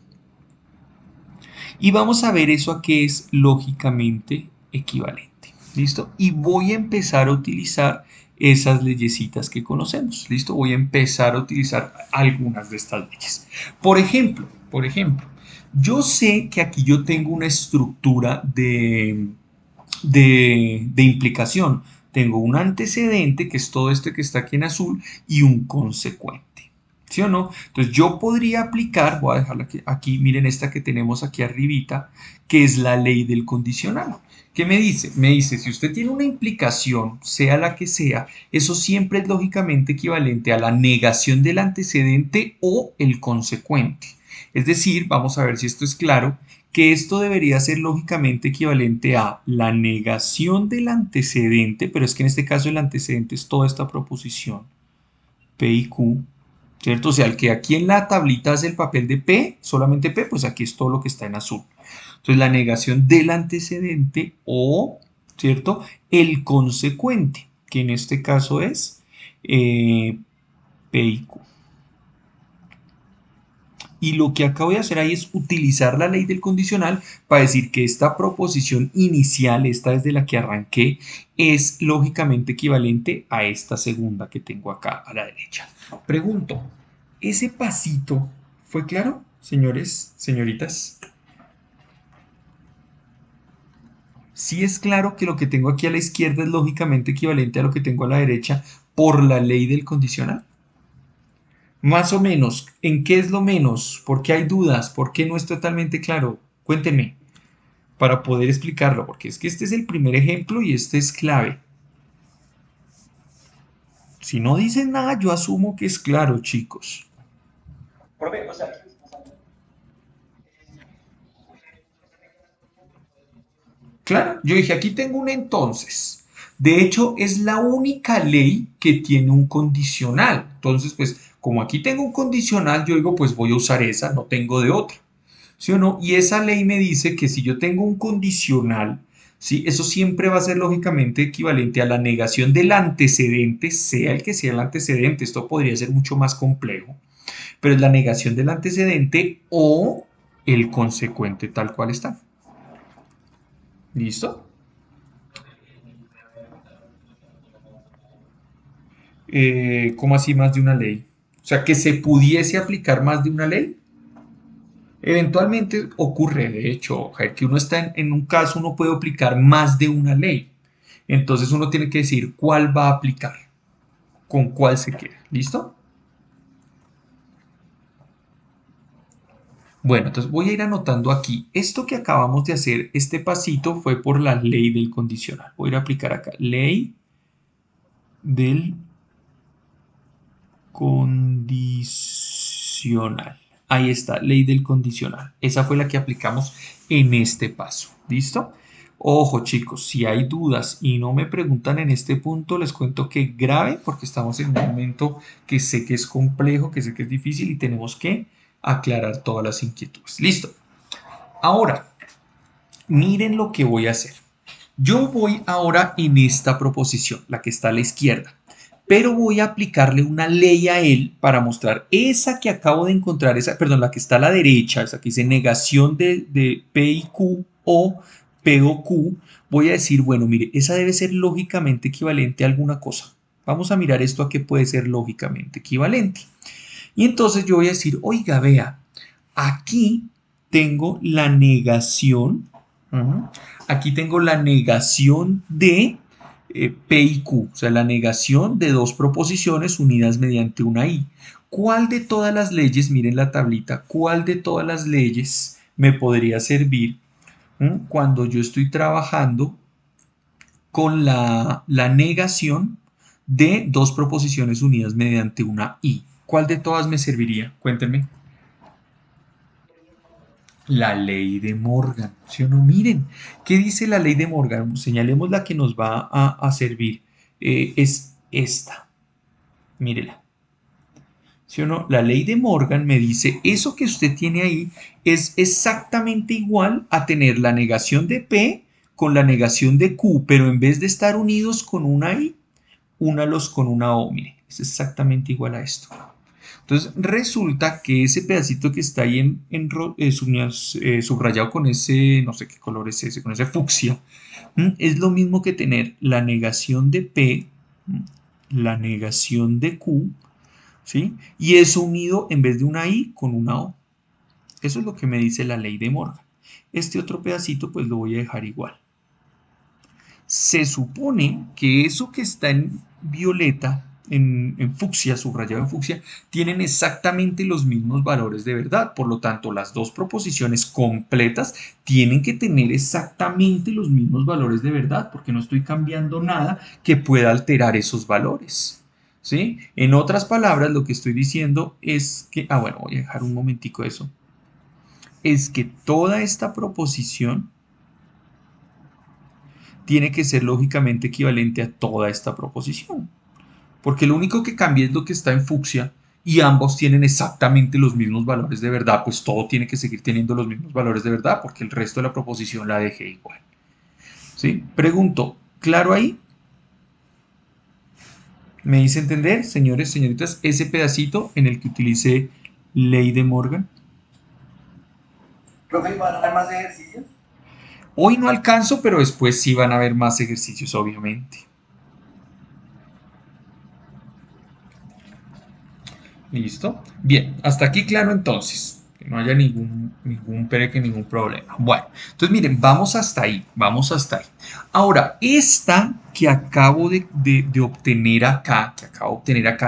Y vamos a ver eso a qué es lógicamente equivalente. ¿Listo? Y voy a empezar a utilizar esas leyesitas que conocemos. ¿Listo? Voy a empezar a utilizar algunas de estas leyes. Por ejemplo, yo sé que aquí yo tengo una estructura de implicación. Tengo un antecedente, que es todo este que está aquí en azul, y un consecuente. ¿Sí o no? Entonces yo podría aplicar, voy a dejarla aquí, miren esta que tenemos aquí arribita, que es la ley del condicional. ¿Qué me dice? Me dice, si usted tiene una implicación, sea la que sea, eso siempre es lógicamente equivalente a la negación del antecedente o el consecuente. Es decir, vamos a ver si esto es claro, que esto debería ser lógicamente equivalente a la negación del antecedente, pero es que en este caso el antecedente es toda esta proposición, P y Q, ¿cierto? O sea, el que aquí en la tablita hace el papel de P, solamente P, pues aquí es todo lo que está en azul. Entonces, la negación del antecedente o, ¿cierto? El consecuente, que en este caso es P y Q. Y lo que acabo de hacer ahí es utilizar la ley del condicional para decir que esta proposición inicial, esta desde la que arranqué, es lógicamente equivalente a esta segunda que tengo acá a la derecha. Pregunto, ¿ese pasito fue claro, señores, señoritas? Sí es claro que lo que tengo aquí a la izquierda es lógicamente equivalente a lo que tengo a la derecha por la ley del condicional. Más o menos, ¿en qué es lo menos? ¿Por qué hay dudas? ¿Por qué no es totalmente claro? Cuéntenme, para poder explicarlo, porque es que este es el primer ejemplo y este es clave. Si no dicen nada, yo asumo que es claro, chicos. Profe, o sea, Claro, yo dije, aquí tengo un entonces. De hecho, es la única ley que tiene un condicional. Entonces, pues, como aquí tengo un condicional, yo digo, pues voy a usar esa, no tengo de otra. ¿Sí o no? Y esa ley me dice que si yo tengo un condicional, ¿sí? Eso siempre va a ser lógicamente equivalente a la negación del antecedente, sea el que sea el antecedente. Esto podría ser mucho más complejo, pero es la negación del antecedente o el consecuente tal cual está. ¿Listo? ¿Cómo así más de una ley? O sea, que se pudiese aplicar más de una ley. Eventualmente ocurre, de hecho, que uno está en un caso, uno puede aplicar más de una ley. Entonces uno tiene que decir cuál va a aplicar, con cuál se queda. ¿Listo? Bueno, entonces voy a ir anotando aquí. Esto que acabamos de hacer, este pasito fue por la ley del condicional. Voy a ir a aplicar acá. Ley del condicional. Ahí está, ley del condicional. Esa fue la que aplicamos en este paso. ¿Listo? Ojo chicos, si hay dudas y no me preguntan en este punto, les cuento que grave porque estamos en un momento que sé que es complejo, que sé que es difícil y tenemos que aclarar todas las inquietudes. Listo. Ahora, miren lo que voy a hacer. Yo voy ahora en esta proposición, la que está a la izquierda, pero voy a aplicarle una ley a él para mostrar esa que acabo de encontrar, esa, perdón, la que está a la derecha, esa que dice negación de P y Q o P o Q. Voy a decir, bueno, mire, esa debe ser lógicamente equivalente a alguna cosa. Vamos a mirar esto a qué puede ser lógicamente equivalente. Y entonces yo voy a decir, oiga, vea, aquí tengo la negación, aquí tengo la negación de P y Q, o sea, la negación de dos proposiciones unidas mediante una I. ¿Cuál de todas las leyes, miren la tablita, cuál de todas las leyes me podría servir cuando yo estoy trabajando con la negación de dos proposiciones unidas mediante una I? ¿Cuál de todas me serviría? Cuéntenme. La ley de Morgan, ¿sí o no? Miren, ¿qué dice la ley de Morgan? Señalemos la que nos va a servir. Es esta, mírela. ¿Sí o no? La ley de Morgan me dice, eso que usted tiene ahí es exactamente igual a tener la negación de P con la negación de Q, pero en vez de estar unidos con una I, únalos con una O. Mire, es exactamente igual a esto. Entonces resulta que ese pedacito que está ahí subrayado con ese, no sé qué color es ese, con ese fucsia, es lo mismo que tener la negación de P, la negación de Q, ¿sí? Y eso unido en vez de una I con una O. Eso es lo que me dice la ley de Morgan. Este otro pedacito pues lo voy a dejar igual. Se supone que eso que está en violeta, en fucsia, subrayado en fucsia, tienen exactamente los mismos valores de verdad. Por lo tanto, las dos proposiciones completas tienen que tener exactamente los mismos valores de verdad, porque no estoy cambiando nada que pueda alterar esos valores. ¿Sí? En otras palabras, lo que estoy diciendo es que, bueno, voy a dejar un momentico eso, es que toda esta proposición tiene que ser lógicamente equivalente a toda esta proposición. Porque lo único que cambia es lo que está en fucsia y ambos tienen exactamente los mismos valores de verdad, pues todo tiene que seguir teniendo los mismos valores de verdad porque el resto de la proposición la dejé igual. ¿Sí? Pregunto, ¿claro ahí? ¿Me hice entender, señores, señoritas, ese pedacito en el que utilicé ley de Morgan? profe, ¿van a dar más ejercicios? Hoy no alcanzo, pero después sí van a haber más ejercicios, obviamente. ¿Listo? Bien, hasta aquí claro entonces. Que no haya ningún pereque, ningún problema. Bueno, entonces miren, vamos hasta ahí, vamos hasta ahí. Ahora, esta que acabo de obtener acá,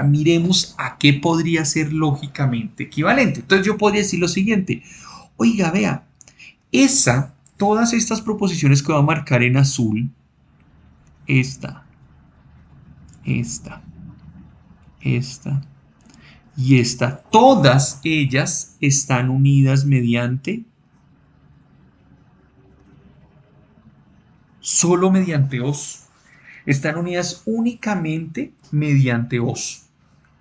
miremos a qué podría ser lógicamente equivalente. Entonces yo podría decir lo siguiente, oiga, vea, Todas estas proposiciones que voy a marcar en azul, esta, esta, esta y esta, todas ellas están unidas mediante, solo mediante os. Están unidas únicamente mediante os.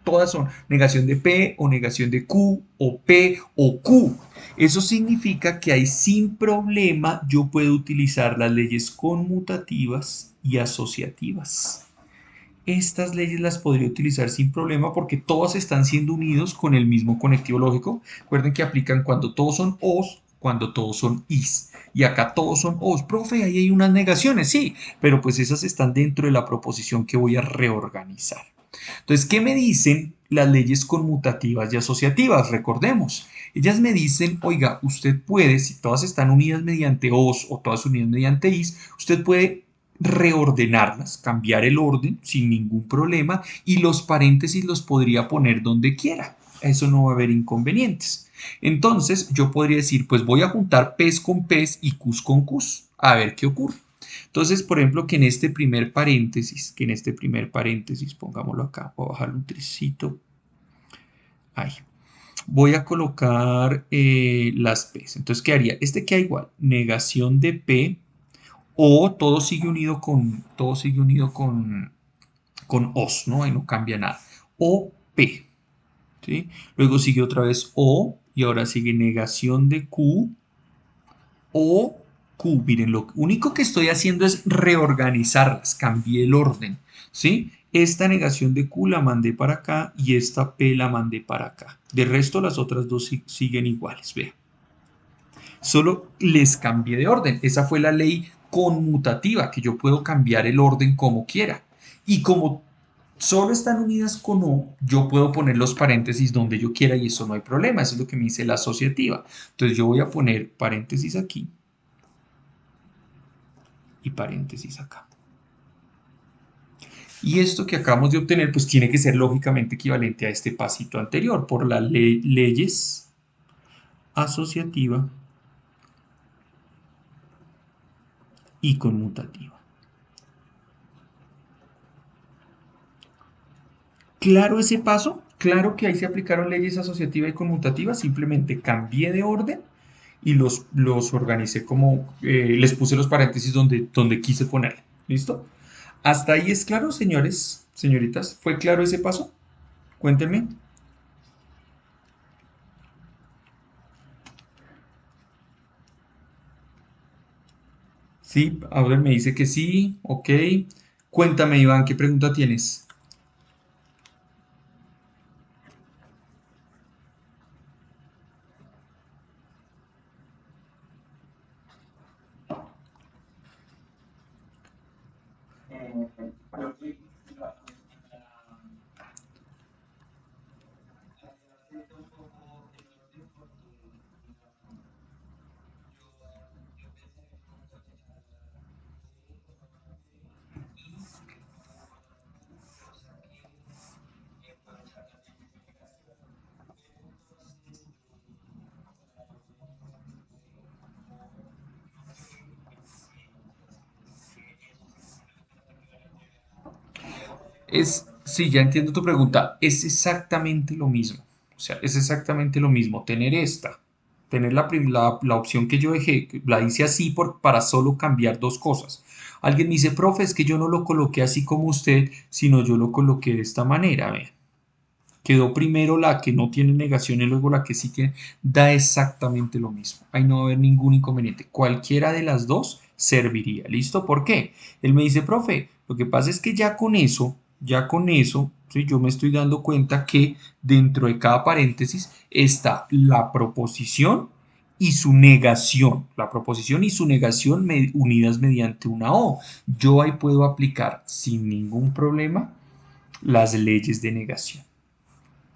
Todas son negación de P o negación de Q o P o Q. Eso significa que ahí sin problema yo puedo utilizar las leyes conmutativas y asociativas. Estas leyes las podría utilizar sin problema porque todas están siendo unidos con el mismo conectivo lógico. Recuerden que aplican cuando todos son os, cuando todos son is. Y acá todos son os. Profe, ahí hay unas negaciones, sí, pero pues esas están dentro de la proposición que voy a reorganizar. Entonces, ¿qué me dicen las leyes conmutativas y asociativas? Recordemos, ellas me dicen, oiga, usted puede, si todas están unidas mediante os o todas unidas mediante is, usted puede reordenarlas, cambiar el orden sin ningún problema y los paréntesis los podría poner donde quiera. Eso no va a haber inconvenientes. Entonces, yo podría decir, pues voy a juntar pes con pes y cus con cus, a ver qué ocurre. Entonces, por ejemplo, que en este primer paréntesis, pongámoslo acá, voy a bajarle un tricito, ahí, voy a colocar las p's. Entonces, ¿qué haría? Este queda igual, negación de p, o todo sigue unido con os, ¿no? Ahí no cambia nada. O p, ¿sí? Luego sigue otra vez o, y ahora sigue negación de q, o Q. Miren, lo único que estoy haciendo es reorganizarlas, cambié el orden, ¿sí? Esta negación de Q la mandé para acá y esta P la mandé para acá. De resto, las otras dos siguen iguales, vean. Solo les cambié de orden. Esa fue la ley conmutativa, que yo puedo cambiar el orden como quiera. Y como solo están unidas con O, yo puedo poner los paréntesis donde yo quiera y eso no hay problema. Eso es lo que me dice la asociativa. Entonces yo voy a poner paréntesis aquí y paréntesis acá. Y esto que acabamos de obtener pues tiene que ser lógicamente equivalente a este pasito anterior por las leyes asociativa y conmutativa. ¿Claro ese paso? Claro que ahí se aplicaron leyes asociativa y conmutativa, simplemente cambié de orden y los organicé como, les puse los paréntesis donde quise poner. ¿Listo? ¿Hasta ahí es claro, señores, señoritas? ¿Fue claro ese paso? Cuéntenme. Sí, ahora me dice que sí, ok. Cuéntame, Iván, ¿qué pregunta tienes? Yo fui Sí, ya entiendo tu pregunta. Es exactamente lo mismo. O sea, es exactamente lo mismo. Tener la opción que yo dejé, que la hice así para solo cambiar dos cosas. Alguien me dice, profe, es que yo no lo coloqué así como usted, sino yo lo coloqué de esta manera. Vean. Quedó primero la que no tiene negación y luego la que sí tiene. Da exactamente lo mismo. Ahí no va a haber ningún inconveniente. Cualquiera de las dos serviría. ¿Listo? ¿Por qué? Él me dice, profe, lo que pasa es que ya con eso, ¿sí? Yo me estoy dando cuenta que dentro de cada paréntesis está la proposición y su negación. La proposición y su negación unidas mediante una O. Yo ahí puedo aplicar sin ningún problema las leyes de negación.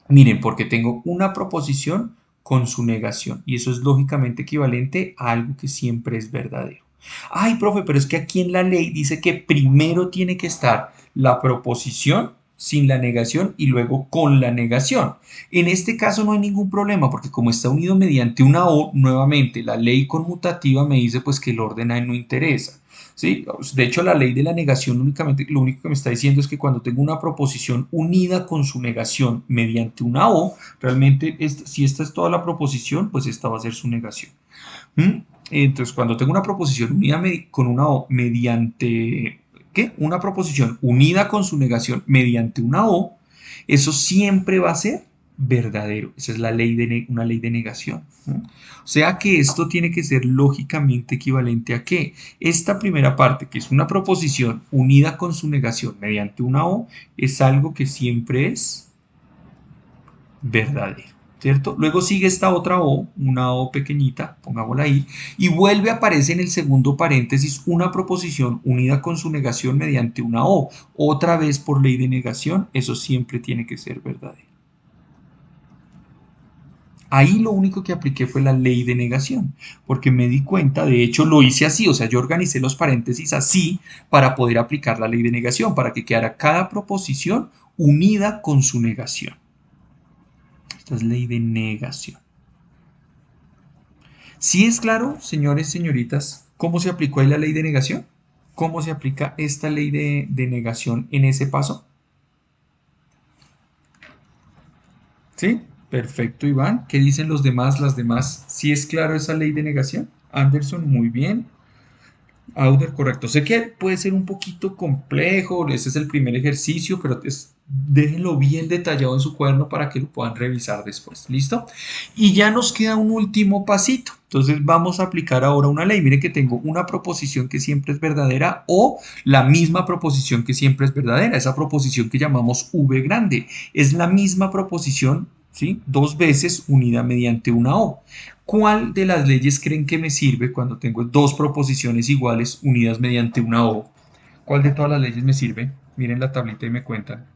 Miren, porque tengo una proposición con su negación y eso es lógicamente equivalente a algo que siempre es verdadero. Ay, profe, pero es que aquí en la ley dice que primero tiene que estar la proposición, sin la negación y luego con la negación. En este caso no hay ningún problema porque como está unido mediante una o, nuevamente la ley conmutativa me dice pues que el orden ahí no interesa. ¿Sí? De hecho, la ley de la negación únicamente, lo único que me está diciendo es que cuando tengo una proposición unida con su negación mediante una o, realmente si esta es toda la proposición, pues esta va a ser su negación. ¿Mm? Entonces, cuando tengo una proposición unida con una o mediante, ¿qué? Una proposición unida con su negación mediante una o, eso siempre va a ser verdadero. Esa es la ley de una ley de negación. ¿No? O sea que esto tiene que ser lógicamente equivalente a que esta primera parte, que es una proposición unida con su negación mediante una o, es algo que siempre es verdadero, ¿cierto? Luego sigue esta otra O, una O pequeñita, pongámosla ahí, y vuelve a aparecer en el segundo paréntesis una proposición unida con su negación mediante una O. Otra vez por ley de negación, eso siempre tiene que ser verdadero. Ahí lo único que apliqué fue la ley de negación, porque me di cuenta, de hecho lo hice así, o sea, yo organicé los paréntesis así para poder aplicar la ley de negación, para que quedara cada proposición unida con su negación. Esta es ley de negación. ¿Sí es claro, señores, señoritas, cómo se aplicó ahí la ley de negación? ¿Cómo se aplica esta ley de negación en ese paso? ¿Sí? Perfecto, Iván. ¿Qué dicen los demás, las demás? ¿Sí es claro esa ley de negación? Anderson, muy bien. Auder, correcto. Sé que puede ser un poquito complejo, ese es el primer ejercicio, pero déjenlo bien detallado en su cuaderno para que lo puedan revisar después. ¿Listo? Y ya nos queda un último pasito. Entonces vamos a aplicar ahora una ley. Miren que tengo una proposición que siempre es verdadera o la misma proposición que siempre es verdadera. Esa proposición que llamamos V grande. Es la misma proposición, ¿sí? Dos veces unida mediante una O. ¿Cuál de las leyes creen que me sirve cuando tengo dos proposiciones iguales unidas mediante una O? ¿Cuál de todas las leyes me sirve? Miren la tablita y me cuentan.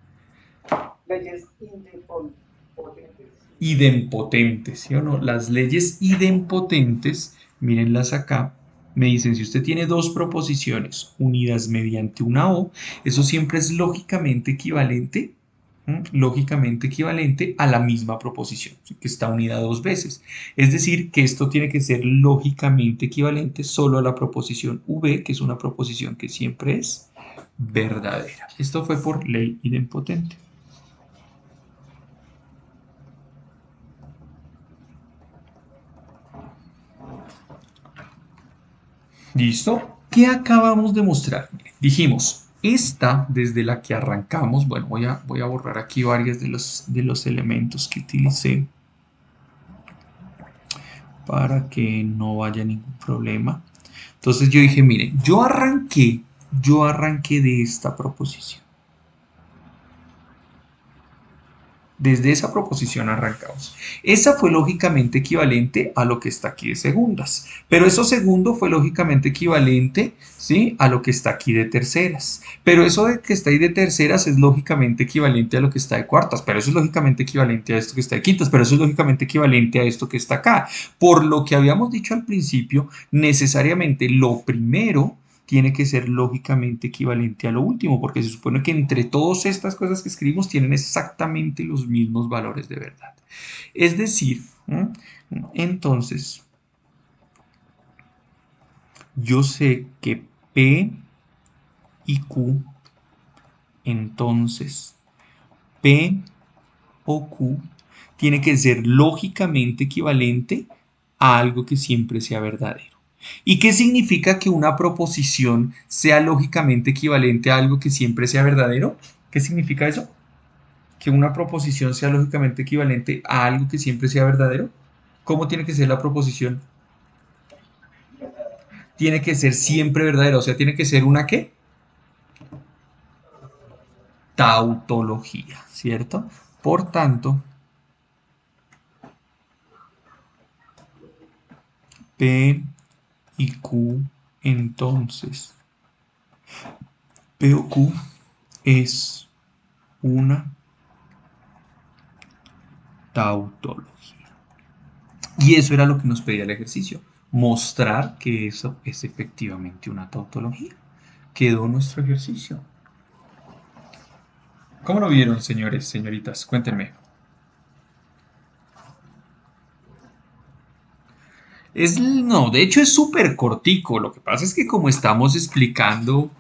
Leyes idempotentes. Idempotentes, ¿sí o no? Las leyes idempotentes, mírenlas acá, me dicen si usted tiene dos proposiciones unidas mediante una O, eso siempre es lógicamente equivalente, lógicamente equivalente a la misma proposición, que está unida dos veces. Es decir, que esto tiene que ser lógicamente equivalente solo a la proposición V, que es una proposición que siempre es verdadera. Esto fue por ley idempotente. ¿Listo? ¿Qué acabamos de mostrar? Dijimos, esta desde la que arrancamos, bueno, voy a borrar aquí varios de los elementos que utilicé para que no haya ningún problema. Entonces yo dije, miren, yo arranqué de esta proposición. Desde esa proposición arrancamos. Esa fue lógicamente equivalente a lo que está aquí de segundas, pero eso segundo fue lógicamente equivalente, ¿sí?, a lo que está aquí de terceras. Pero eso de que está ahí de terceras es lógicamente equivalente a lo que está de cuartas, pero eso es lógicamente equivalente a esto que está de quintas, pero eso es lógicamente equivalente a esto que está acá. Por lo que habíamos dicho al principio, necesariamente lo primero tiene que ser lógicamente equivalente a lo último, porque se supone que entre todas estas cosas que escribimos tienen exactamente los mismos valores de verdad. Es decir, entonces, yo sé que P y Q, entonces, P o Q tiene que ser lógicamente equivalente a algo que siempre sea verdadero. ¿Y qué significa que una proposición sea lógicamente equivalente a algo que siempre sea verdadero? ¿Qué significa eso? Que una proposición sea lógicamente equivalente a algo que siempre sea verdadero. ¿Cómo tiene que ser la proposición? Tiene que ser siempre verdadera, o sea, tiene que ser una ¿qué? Tautología, ¿cierto? Por tanto, P y Q, entonces, P o Q es una tautología. Y eso era lo que nos pedía el ejercicio, mostrar que eso es efectivamente una tautología. Quedó nuestro ejercicio. ¿Cómo lo vieron, señores, señoritas? Cuéntenme. No, de hecho es súper cortico. Lo que pasa es que como estamos explicando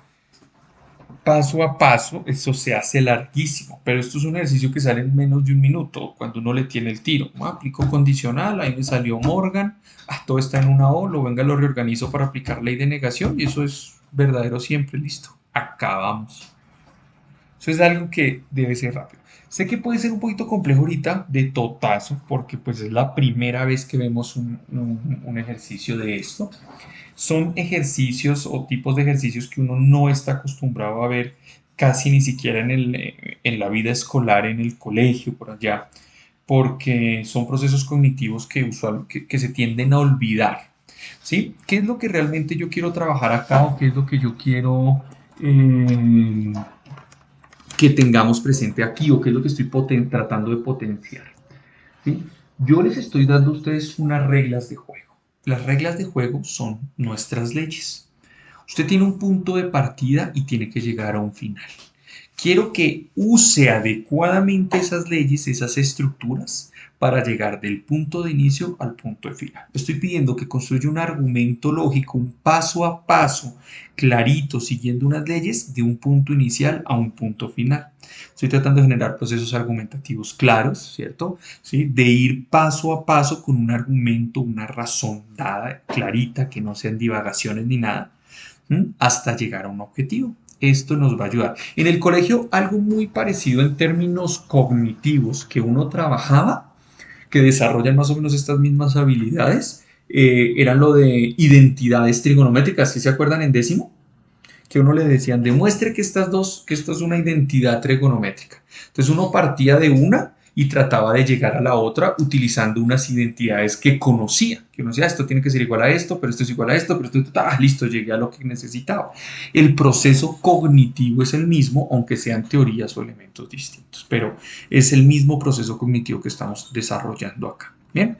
paso a paso, eso se hace larguísimo. Pero esto es un ejercicio que sale en menos de un minuto cuando uno le tiene el tiro. Aplico condicional, ahí me salió Morgan. Todo está en una O, venga, lo reorganizo para aplicar ley de negación y eso es verdadero siempre. Listo. Acabamos. Eso es algo que debe ser rápido. Sé que puede ser un poquito complejo ahorita de totazo, porque pues es la primera vez que vemos un ejercicio de esto. Son ejercicios o tipos de ejercicios que uno no está acostumbrado a ver casi ni siquiera en la vida escolar, en el colegio, por allá, porque son procesos cognitivos que se tienden a olvidar. ¿Sí? ¿Qué es lo que realmente yo quiero trabajar acá o qué es lo que yo quiero eh, que tengamos presente aquí o qué es lo que estoy tratando de potenciar? ¿Sí? Yo les estoy dando a ustedes unas reglas de juego. Las reglas de juego son nuestras leyes. Usted tiene un punto de partida y tiene que llegar a un final. Quiero que use adecuadamente esas leyes, esas estructuras, para llegar del punto de inicio al punto de final. Estoy pidiendo que construya un argumento lógico, un paso a paso, clarito, siguiendo unas leyes, de un punto inicial a un punto final. Estoy tratando de generar procesos argumentativos claros, ¿cierto? ¿Sí? De ir paso a paso con un argumento, una razón dada, clarita, que no sean divagaciones ni nada, hasta llegar a un objetivo. Esto nos va a ayudar. En el colegio, algo muy parecido en términos cognitivos que uno trabajaba, que desarrollan más o menos estas mismas habilidades, era lo de identidades trigonométricas. ¿Sí se acuerdan en décimo? Que uno le decían, demuestre que que esto es una identidad trigonométrica. Entonces uno partía de una y trataba de llegar a la otra utilizando unas identidades que conocía, que uno decía, esto tiene que ser igual a esto, pero esto es igual a esto, pero esto, listo, llegué a lo que necesitaba. El proceso cognitivo es el mismo, aunque sean teorías o elementos distintos, pero es el mismo proceso cognitivo que estamos desarrollando acá. Bien,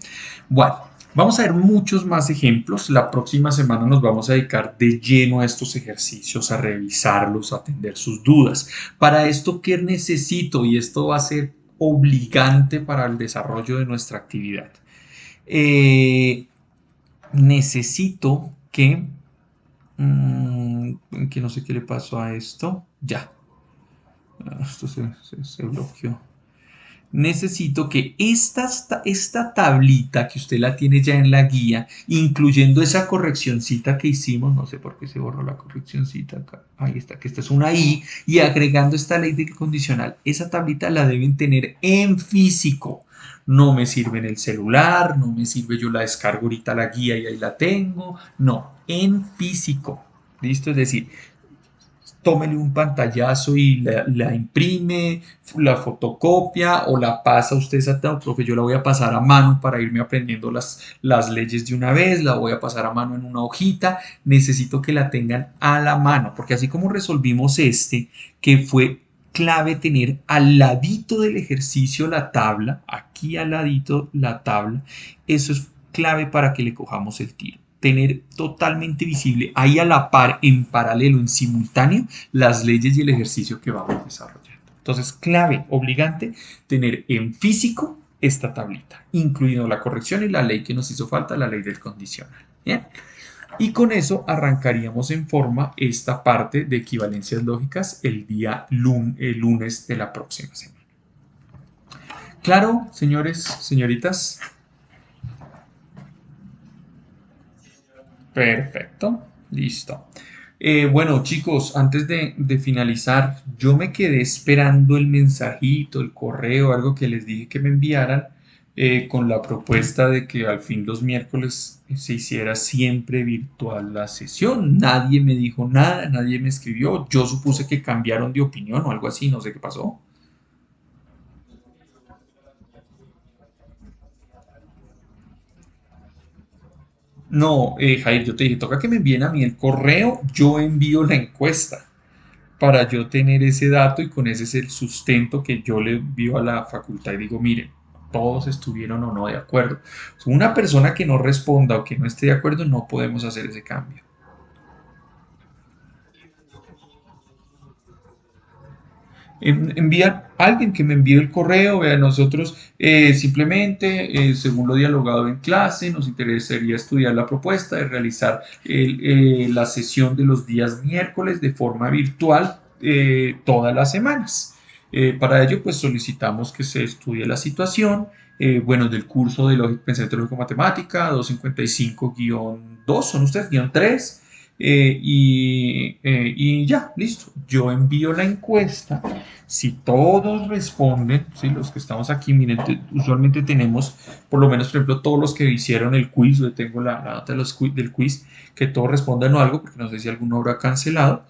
bueno, vamos a ver muchos más ejemplos. La próxima semana nos vamos a dedicar de lleno a estos ejercicios, a revisarlos, a atender sus dudas. Para esto, ¿qué necesito? Y esto va a ser obligante para el desarrollo de nuestra actividad. Eh, necesito que no sé qué le pasó a esto. Ya, esto se bloqueó. Necesito que esta tablita que usted la tiene ya en la guía, incluyendo esa correccioncita que hicimos, no sé por qué se borró la correccioncita acá, ahí está, que esta es una I, y agregando esta ley de condicional, esa tablita la deben tener en físico. No me sirve en el celular, no me sirve, yo la descargo ahorita la guía y ahí la tengo, no, en físico. ¿Listo? Es decir, tómele un pantallazo y la imprime, la fotocopia o la pasa usted esa, profe, yo la voy a pasar a mano para irme aprendiendo las leyes de una vez, la voy a pasar a mano en una hojita, necesito que la tengan a la mano, porque así como resolvimos que fue clave tener al ladito del ejercicio la tabla, aquí al ladito la tabla, eso es clave para que le cojamos el tiro. Tener totalmente visible ahí a la par, en paralelo, en simultáneo, las leyes y el ejercicio que vamos desarrollando. Entonces, clave, obligante, tener en físico esta tablita, incluyendo la corrección y la ley que nos hizo falta, la ley del condicional. Bien. Y con eso arrancaríamos en forma esta parte de equivalencias lógicas el día lunes de la próxima semana. Claro, señores, señoritas. Perfecto, listo. Bueno, chicos, antes de finalizar, yo me quedé esperando el mensajito, el correo, algo que les dije que me enviaran con la propuesta de que al fin los miércoles se hiciera siempre virtual la sesión. Nadie me dijo nada, nadie me escribió. Yo supuse que cambiaron de opinión o algo así, no sé qué pasó. No, Jair, yo te dije, toca que me envíen a mí el correo, yo envío la encuesta, para yo tener ese dato y con ese es el sustento que yo le envío a la facultad y digo, miren, todos estuvieron o no de acuerdo. Una persona que no responda o que no esté de acuerdo, no podemos hacer ese cambio. enviar a alguien que me envíe el correo. A nosotros simplemente, según lo dialogado en clase, nos interesaría estudiar la propuesta de realizar la sesión de los días miércoles de forma virtual todas las semanas. Para ello, pues solicitamos que se estudie la situación, bueno, del curso de Pensamiento Lógico Matemática 255-2, son ustedes, guión 3, y ya, listo. Yo envío la encuesta. Si todos responden, ¿sí? Los que estamos aquí, miren, usualmente tenemos, por lo menos, por ejemplo, todos los que hicieron el quiz, yo tengo la data del quiz, que todos respondan o algo, porque no sé si alguno habrá cancelado,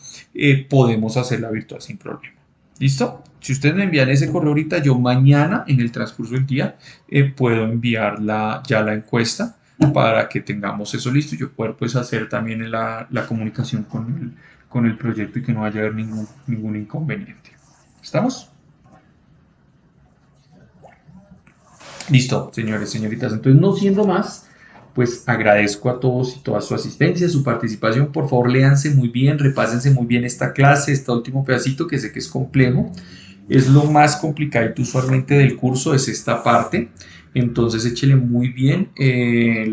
podemos hacerla virtual sin problema. ¿Listo? Si ustedes me envían ese correo ahorita, yo mañana, en el transcurso del día, puedo enviar ya la encuesta para que tengamos eso listo y yo poder pues hacer también la comunicación con el proyecto y que no vaya a haber ningún inconveniente. ¿Estamos? Listo, señores, señoritas. Entonces, no siendo más, pues agradezco a todos y toda su asistencia, su participación. Por favor, léanse muy bien, repásense muy bien esta clase, este último pedacito que sé que es complejo. Es lo más complicadito usualmente del curso, es esta parte. Entonces échele muy bien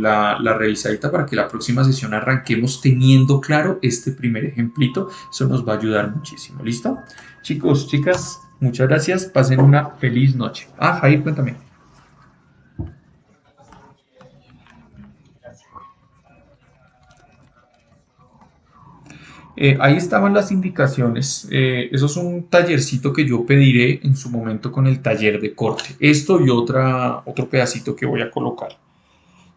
la revisadita para que la próxima sesión arranquemos teniendo claro este primer ejemplito. Eso nos va a ayudar muchísimo. ¿Listo? Chicos, chicas, muchas gracias. Pasen una feliz noche. Ah, Jair, cuéntame. Ahí estaban las indicaciones. Eso es un tallercito que yo pediré en su momento con el taller de corte. Esto y otro pedacito que voy a colocar.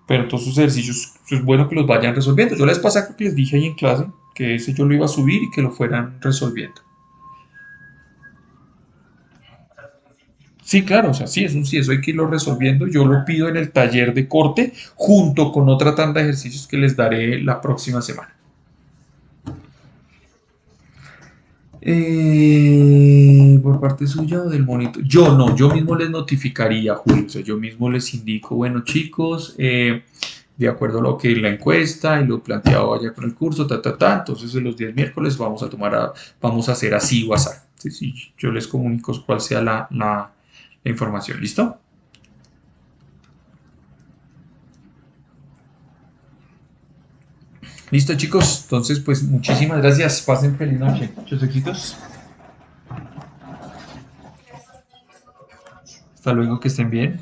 Pero entonces sus ejercicios es bueno que los vayan resolviendo. Yo les pasé que les dije ahí en clase que ese yo lo iba a subir y que lo fueran resolviendo. Sí, claro, o sea, sí, eso hay que irlo resolviendo. Yo lo pido en el taller de corte junto con otra tanda de ejercicios que les daré la próxima semana. Por parte suya o del monitor. Yo no, yo mismo les notificaría, Julio. O sea, yo mismo les indico, bueno, chicos, de acuerdo a lo que la encuesta y lo planteado allá con el curso, entonces en los días miércoles vamos a hacer así o así. Sí, sí, yo les comunico cuál sea la información. ¿Listo? Listo, chicos. Entonces, pues muchísimas gracias. Pasen feliz noche. Muchos éxitos. Hasta luego, que estén bien.